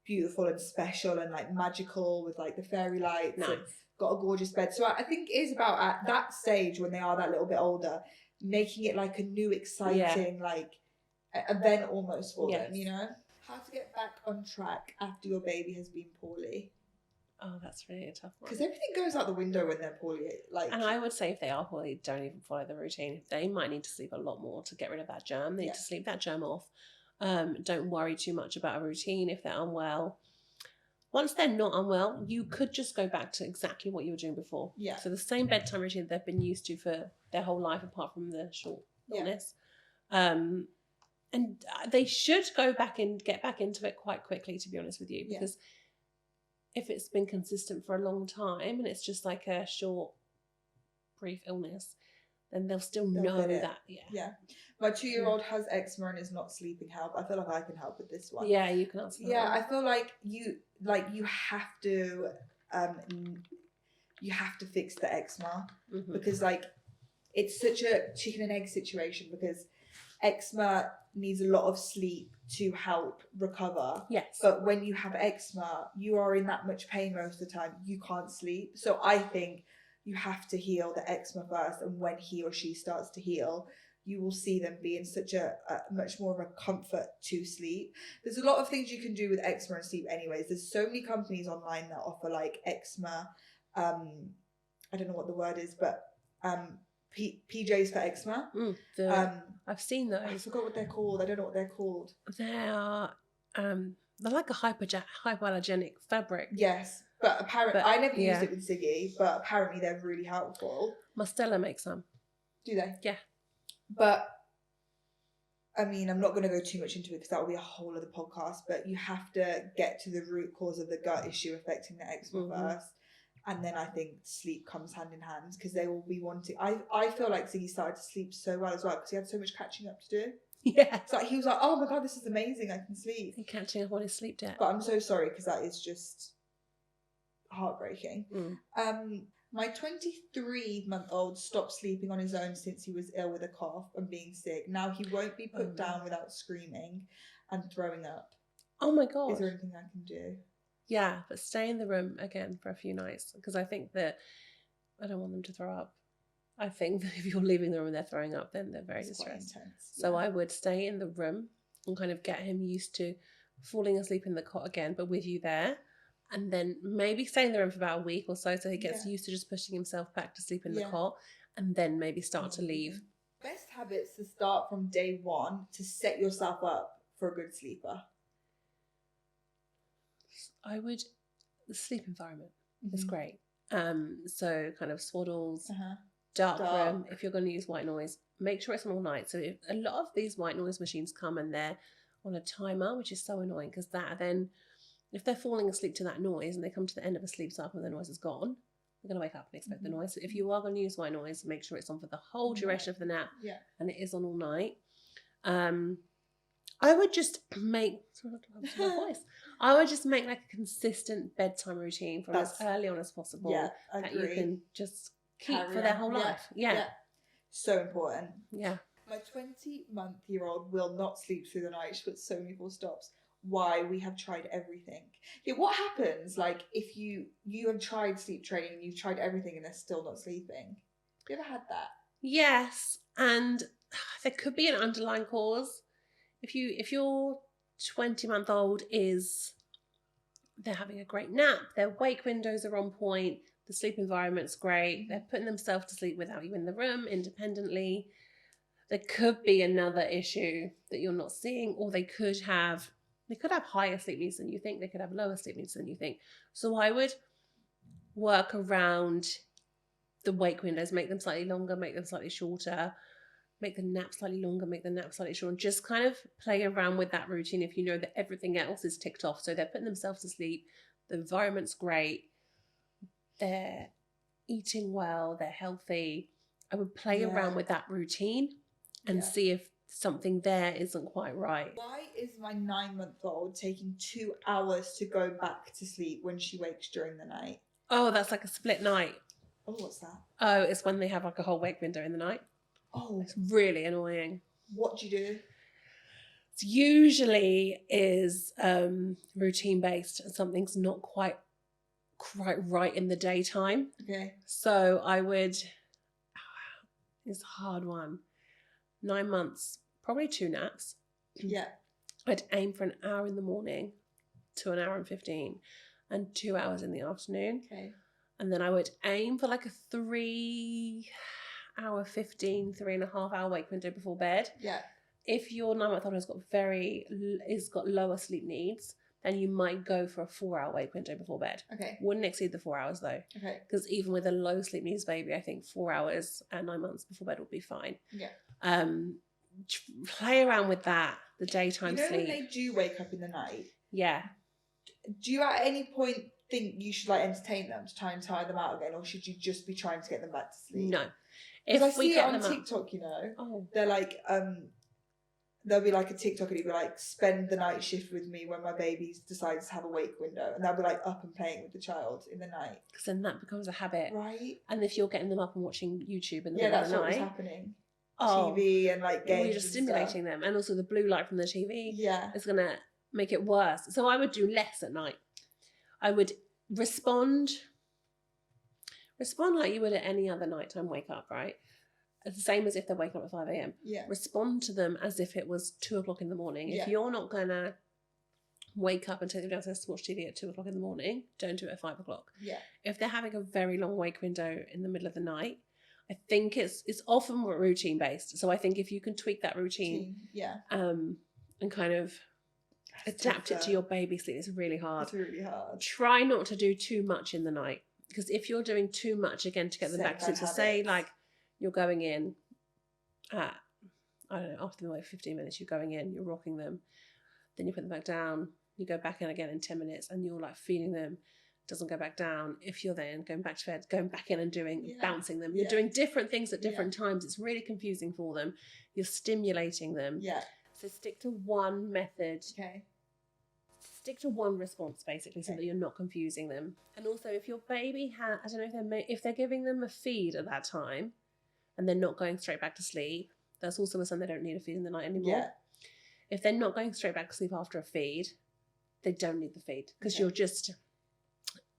beautiful and special and like magical with like the fairy lights. Nice. And got a gorgeous bed. So I think it is about at that stage when they are that little bit older, making it like a new exciting like event almost for them, you know? How to get back on track after your baby has been poorly. Oh, that's really a tough one. Because everything goes out the window when they're poorly. Like, and I would say if they are poorly, don't even follow the routine. They might need to sleep a lot more to get rid of that germ. They need to sleep that germ off. Don't worry too much about a routine if they're unwell. Once they're not unwell, you could just go back to exactly what you were doing before. Yeah. So the same bedtime routine they've been used to for their whole life, apart from the short illness. And they should get back into it quite quickly, to be honest with you, because if it's been consistent for a long time and it's just like a short, brief illness, then they'll still know that. Yeah. My 2-year-old has eczema and is not sleeping help. I feel like I can help with this one. Yeah, you can answer that. Yeah, I feel like you have to fix the eczema because like it's such a chicken and egg situation because eczema needs a lot of sleep to help recover. Yes. But when you have eczema, you are in that much pain most of the time. You can't sleep. So I think you have to heal the eczema first, and when he or she starts to heal, you will see them be in such a much more of a comfort to sleep. There's a lot of things you can do with eczema and sleep anyways. There's so many companies online that offer like eczema, I don't know what the word is, but PJs for eczema. I've seen those. I forgot what they're called. I don't know what they're called. They're like a hypoallergenic fabric. Yes, but apparently I never used it with Ziggy, but apparently they're really helpful. Mastella makes some. Do they? Yeah. But I mean, I'm not going to go too much into it because that will be a whole other podcast. But you have to get to the root cause of the gut issue affecting the eczema first. And then I think sleep comes hand in hand because they will be wanting. I feel like Ziggy started to sleep so well as well because he had so much catching up to do. Yeah. So he was like, oh my God, this is amazing. I can sleep. And catching up on his sleep debt. But I'm so sorry because that is just heartbreaking. My 23-month-old stopped sleeping on his own since he was ill with a cough and being sick. Now he won't be put down without screaming and throwing up. Oh my God. Is there anything I can do? Yeah, but stay in the room again for a few nights because I think that I don't want them to throw up. I think that if you're leaving the room and they're throwing up, then they're very distressed. So I would stay in the room and kind of get him used to falling asleep in the cot again, but with you there. And then maybe stay in the room for about a week or so he gets used to just pushing himself back to sleep in the cot, and then maybe start to leave. Best habits to start from day one to set yourself up for a good sleeper. The sleep environment is great. So kind of swaddles, dark room. If you're going to use white noise, make sure it's on all night. So a lot of these white noise machines come and they're on a timer, which is so annoying because that then, if they're falling asleep to that noise and they come to the end of a sleep cycle and the noise is gone, they're going to wake up and expect the noise. So if you are going to use white noise, make sure it's on for the whole duration of the nap and it is on all night. I would just make I would just make like a consistent bedtime routine from as early on as possible that you can just keep for their whole life. Yeah. So important. Yeah. My 20-month-year-old will not sleep through the night. She puts so many full stops. Why? We have tried everything. Yeah, what happens like if you have tried sleep training and you've tried everything and they're still not sleeping? Have you ever had that? Yes, and there could be an underlying cause. If your 20-month-old they're having a great nap, their wake windows are on point, the sleep environment's great, they're putting themselves to sleep without you in the room independently, there could be another issue that you're not seeing, or they could have higher sleep needs than you think, they could have lower sleep needs than you think. So I would work around the wake windows, make them slightly longer, make them slightly shorter, make the nap slightly longer, make the nap slightly shorter. Just kind of play around with that routine if you know that everything else is ticked off. So they're putting themselves to sleep, the environment's great, they're eating well, they're healthy. I would play around with that routine and see if something there isn't quite right. Why is my 9-month-old taking 2 hours to go back to sleep when she wakes during the night? Oh, that's like a split night. Oh, what's that? Oh, it's when they have like a whole wake window in the night. Oh. It's really annoying. What do you do? It usually is routine based and something's not quite right in the daytime. Okay. So it's a hard one. 9 months, probably 2 naps. Yeah. I'd aim for an hour in the morning to an hour and 15. and 2 hours in the afternoon. Okay. And then I would aim for like a 3 hour 3.5 hour wake window before bed. Yeah. If your 9-month-old has got lower sleep needs, then you might go for a 4 hour wake window before bed. Okay. Wouldn't exceed the 4 hours though. Okay. Because even with a low sleep needs baby, I think 4 hours at 9 months before bed would be fine. Yeah. Play around with that, the daytime sleep. When they do wake up in the night, yeah. Do you at any point think you should like entertain them to try and tire them out again, or should you just be trying to get them back to sleep? No. Because I see it on TikTok, they're like, there'll be like a TikTok and it'll be like, spend the night shift with me when my baby decides to have a wake window, and they'll be like up and playing with the child in the night. Because then that becomes a habit, right? And if you're getting them up and watching YouTube in the middle of the night, that's what's happening. Oh, TV and like games. You're just stimulating them, and also the blue light from the TV. Yeah, is gonna make it worse. So I would do less at night. I would respond like you would at any other nighttime wake up, right? The same as if they're waking up at 5 a.m. Yeah. Respond to them as if it was 2 o'clock in the morning. Yeah. If you're not gonna wake up and take them downstairs to watch TV at 2 o'clock in the morning, don't do it at 5 o'clock. Yeah. If they're having a very long wake window in the middle of the night, I think it's often routine based. So I think if you can tweak that routine, and kind of adapt it to your baby sleep, it's really hard. It's really hard. Try not to do too much in the night, because if you're doing too much again to get them back to sleep, so say like you're going in at, I don't know, after the wait 15 minutes, you're going in, you're rocking them, then you put them back down, you go back in again in 10 minutes, and you're like feeding them, doesn't go back down. If you're then going back to bed, going back in and doing bouncing them, you're doing different things at different times. It's really confusing for them. You're stimulating them. Yeah. So stick to one method. Okay. Stick to one response basically, so that you're not confusing them. And also, if your baby has, I don't know if they're giving them a feed at that time, and they're not going straight back to sleep, that's also a sign they don't need a feed in the night anymore. Yeah. If they're not going straight back to sleep after a feed, they don't need the feed, because you're just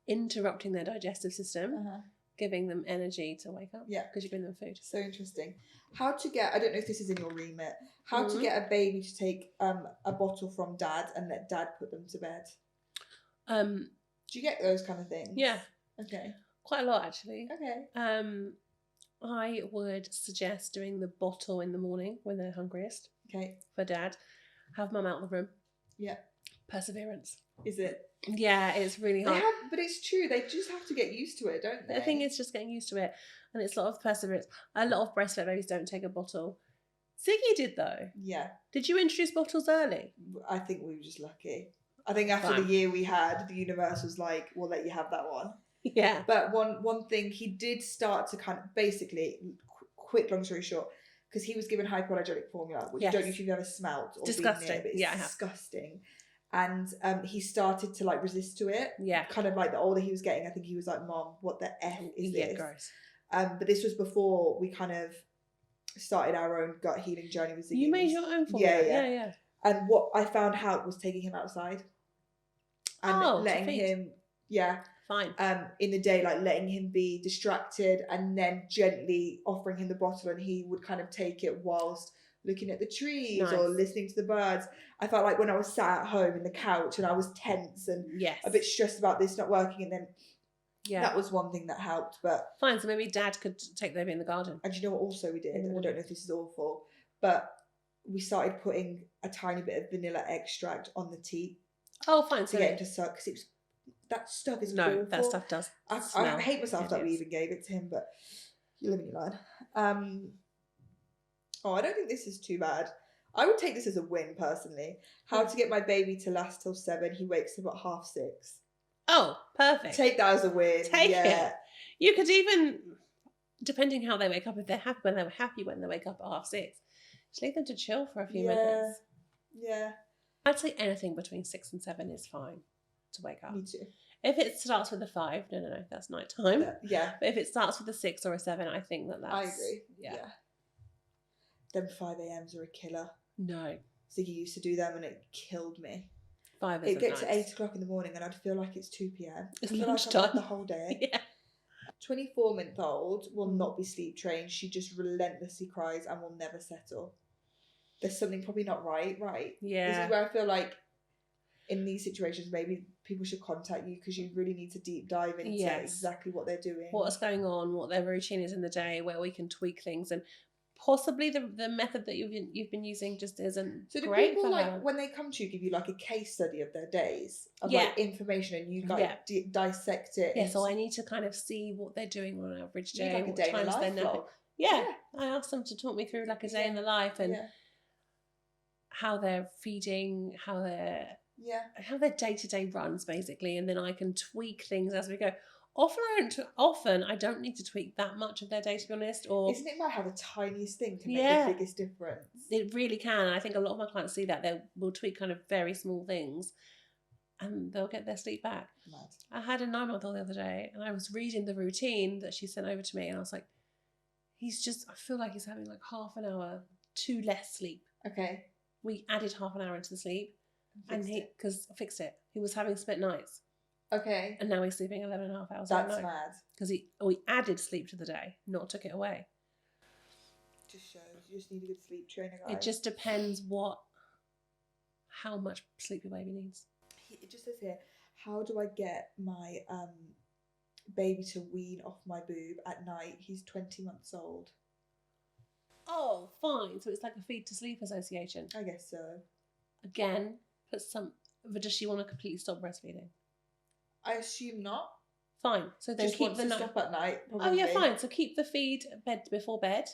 interrupting their digestive system, giving them energy to wake up. Yeah. Because you're giving them food. So interesting. How to get, I don't know if this is in your remit, how to get a baby to take a bottle from dad and let dad put them to bed. Do you get those kind of things? Yeah. Okay. Quite a lot, actually. Okay. I would suggest doing the bottle in the morning when they're hungriest. Okay. For dad. Have mum out of the room. Yeah. Perseverance. Is it? Yeah, it's really hard. But it's true. They just have to get used to it, don't they? I think it's just getting used to it. And it's a lot of perseverance. A lot of breastfed babies don't take a bottle. Ziggy did, though. Yeah. Did you introduce bottles early? I think we were just lucky. I think after the year we had, the universe was like, we'll let you have that one. Yeah. But one thing, he did start to kind of, basically, quick, long story short, because he was given hypoallergenic formula, which I don't know if you've ever smelt or disgusting. been near, but it's disgusting. And he started to like resist to it. Yeah. Kind of like the older he was getting, I think he was like, Mom, what the F is this? Yeah, gross. But this was before we kind of started our own gut healing journey with Ziggy. You made your own formula? Yeah. And what I found helped was taking him outside. And letting him, fine. In the day, like letting him be distracted and then gently offering him the bottle, and he would kind of take it whilst looking at the trees or listening to the birds. I felt like when I was sat at home in the couch and I was tense and a bit stressed about this not working, and then that was one thing that helped. But fine, so maybe dad could take the baby in the garden. And do you know what also we did? And I don't know if this is awful, but we started putting a tiny bit of vanilla extract on the tea. Oh, fine. To get him to suck, because it was, that stuff is awful. That stuff does. I hate myself that we even gave it to him, but you live and you learn. I don't think this is too bad. I would take this as a win, personally. How to get my baby to last till 7. He wakes up at 6:30. Oh, perfect. Take that as a win. Take it. You could even, depending how they wake up, if they're happy when they wake up at 6:30, just leave them to chill for a few minutes. Yeah. I'd say anything between 6 and 7 is fine to wake up. Me too. If it starts with a 5, no, that's night time. Yeah. But if it starts with a 6 or a 7, I think that's... I agree. Yeah. Them 5 a.m.s are a killer. No. Ziggy used to do them and it killed me. 5 is It gets to 8 o'clock in the morning and I'd feel like it's 2 p.m. It's lunchtime. Like the whole day. Yeah. 24-month-old will not be sleep trained. She just relentlessly cries and will never settle. There's something probably not right? Yeah. This is where I feel like in these situations, maybe people should contact you because you really need to deep dive into exactly what they're doing, what's going on, what their routine is in the day, where we can tweak things, and possibly the method that you've been using just isn't so do great people for like her. when they come to you give you like a case study of their days of like information and you like dissect it? So I need to kind of see what they're doing on an average day, like a what day times in the life vlog. I asked them to talk me through like a day in the life and how they're feeding, how their day-to-day runs basically, and then I can tweak things as we go. Often I don't need to tweak that much of their day, to be honest. Or isn't it about how the tiniest thing can make the biggest difference? It really can. I think a lot of my clients see that. They will tweak kind of very small things and they'll get their sleep back. Mad. I had a 9-month-old the other day and I was reading the routine that she sent over to me and I was like, I feel like he's having like half an hour too less sleep. Okay. We added half an hour into the sleep and because I fixed it. He was having split nights. Okay. And now he's sleeping 11.5 hours. That's mad. Because we added sleep to the day, not took it away. Just shows you just need a good sleep trainer, guys. It just depends how much sleep your baby needs. It just says here, how do I get my baby to wean off my boob at night? He's 20 months old. Oh, fine. So it's like a feed to sleep association. I guess so. Again, but does she want to completely stop breastfeeding? I assume not. Fine. So then just keep the stop at night. Probably. Oh yeah, fine. So keep the feed before bed,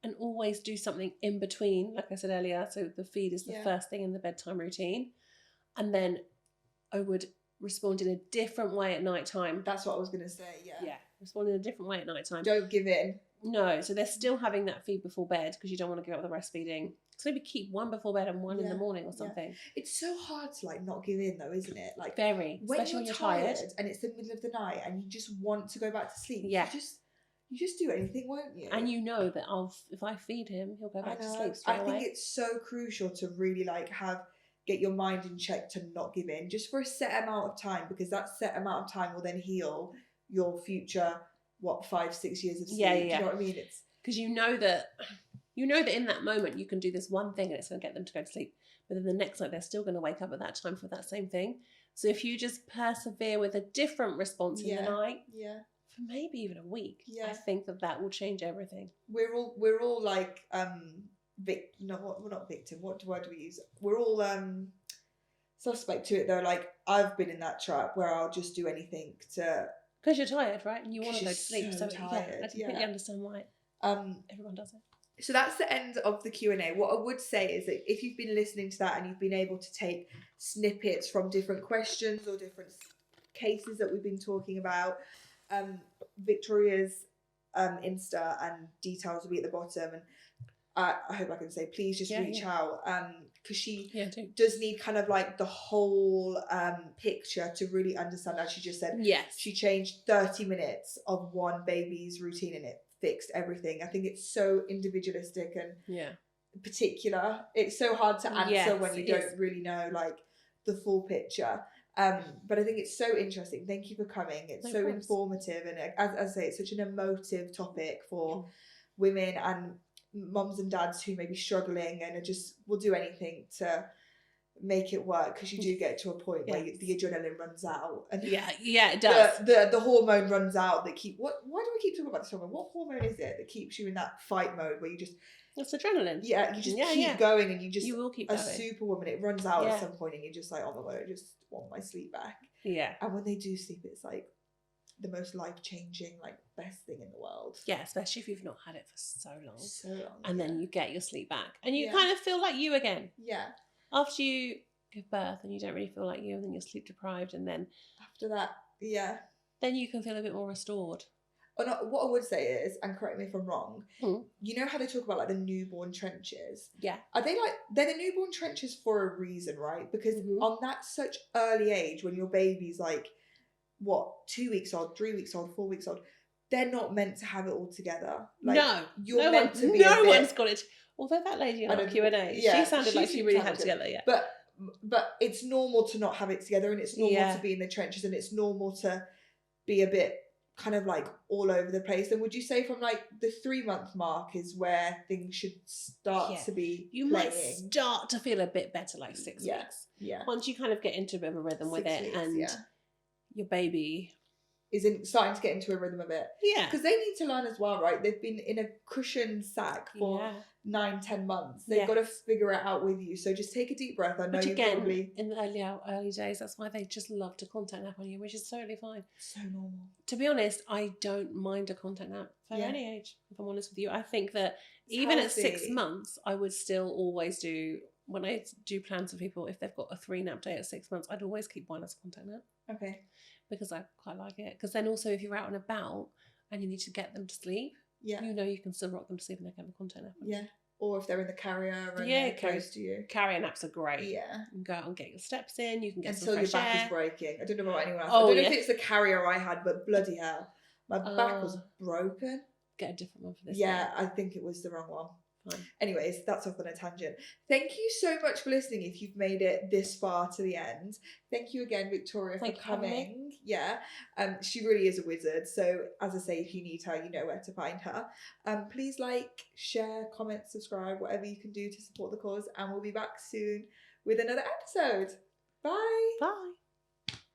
and always do something in between. Like I said earlier, so the feed is the first thing in the bedtime routine, and then I would respond in a different way at night time. That's what I was gonna say. Yeah. Respond in a different way at night time. Don't give in. No, so they're still having that feed before bed because you don't want to give up the breastfeeding. So maybe keep one before bed and one in the morning or something. It's so hard to like not give in though, isn't it? Like very, especially when you're tired and it's the middle of the night and you just want to go back to sleep. Yeah. You just do anything, won't you? And you know that if I feed him, he'll go back to sleep straight away. I think it's so crucial to really like get your mind in check to not give in just for a set amount of time, because that set amount of time will then heal your future 5-6 years of sleep. Yeah. Do you know what I mean? It's because you know that in that moment you can do this one thing and it's going to get them to go to sleep, but then the next night they're still going to wake up at that time for that same thing. So if you just persevere with a different response in the night, for maybe even a week, I think that will change everything. We're all like we're not victim. What word do we use? We're all suspect to it though. Like I've been in that trap where I'll just do anything to. Because you're tired, right? And you want to go to sleep. So tired. I completely understand why. Everyone does it. So that's the end of the Q&A. What I would say is that if you've been listening to that and you've been able to take snippets from different questions or different cases that we've been talking about, Victoria's Insta and details will be at the bottom. And I hope I can say, please just reach out because she does need kind of like the whole picture to really understand. As she just said, she changed 30 minutes of one baby's routine and it fixed everything. I think it's so individualistic and particular. It's so hard to answer when you don't really know like the full picture. But I think it's so interesting. Thank you for coming. It's so informative, and as I say, it's such an emotive topic for women and mums and dads who may be struggling and will do anything to make it work, because you do get to a point where the adrenaline runs out and it does. The hormone runs out that why do we keep talking about this hormone? What hormone is it that keeps you in that fight mode where you just it's adrenaline. You just keep going and you will keep going. A superwoman, it runs out at some point and you're just like, oh my god, I just want my sleep back. And when they do sleep, it's like the most life-changing, like best thing in the world. Especially if you've not had it for so long. And then you get your sleep back and you kind of feel like you again. After you give birth and you don't really feel like you, and then you're sleep deprived, and then after that then you can feel a bit more restored. What I would say is, and correct me if I'm wrong, you know how they talk about like the newborn trenches? Are they like, they're the newborn trenches for a reason, right? Because on that such early age, when your baby's like, 2 weeks old, 3 weeks old, 4 weeks old, they're not meant to have it all together. Like, you're meant to be no one's got it. Although that lady on Q&A, she sounded like she really had it together, But it's normal to not have it together, and it's normal to be in the trenches, and it's normal to be a bit kind of like all over the place, then would you say from like the 3-month mark is where things should start to be you playing? might start to feel a bit better like 6 weeks. Yeah. Once you kind of get into a bit of a rhythm with 6 it, weeks, and your baby isn't starting to get into a rhythm a bit. Yeah. Because they need to learn as well, right? They've been in a cushion sack for 9-10 months. They've got to figure it out with you. So just take a deep breath. I know which you again, probably... in the early days, that's why they just love to contact nap on you, which is totally fine. So normal. To be honest, I don't mind a contact nap for any age, if I'm honest with you. I think that even at 6 months, I would still always do, when I do plans for people, if they've got a 3 nap day at 6 months, I'd always keep one as a contact nap. Okay. Because I quite like it. Because then also if you're out and about and you need to get them to sleep, you know you can still rock them to sleep and they can have a contact nap. Yeah. Or if they're in the carrier and they're close to you. Carrier naps are great. Yeah. You can go out and get your steps in, you can get until some fresh your back air. is breaking. I don't know about anyone else. Oh, I don't know if it's the carrier I had, but bloody hell. My back was broken. Get a different one for this. Yeah, I think it was the wrong one. Fine. Anyways, that's off on a tangent. Thank you so much for listening if you've made it this far to the end. Thank you again, Victoria, for coming. Yeah, she really is a wizard. So as I say, if you need her, you know where to find her. Please like, share, comment, subscribe, whatever you can do to support the cause, and we'll be back soon with another episode. Bye. Bye.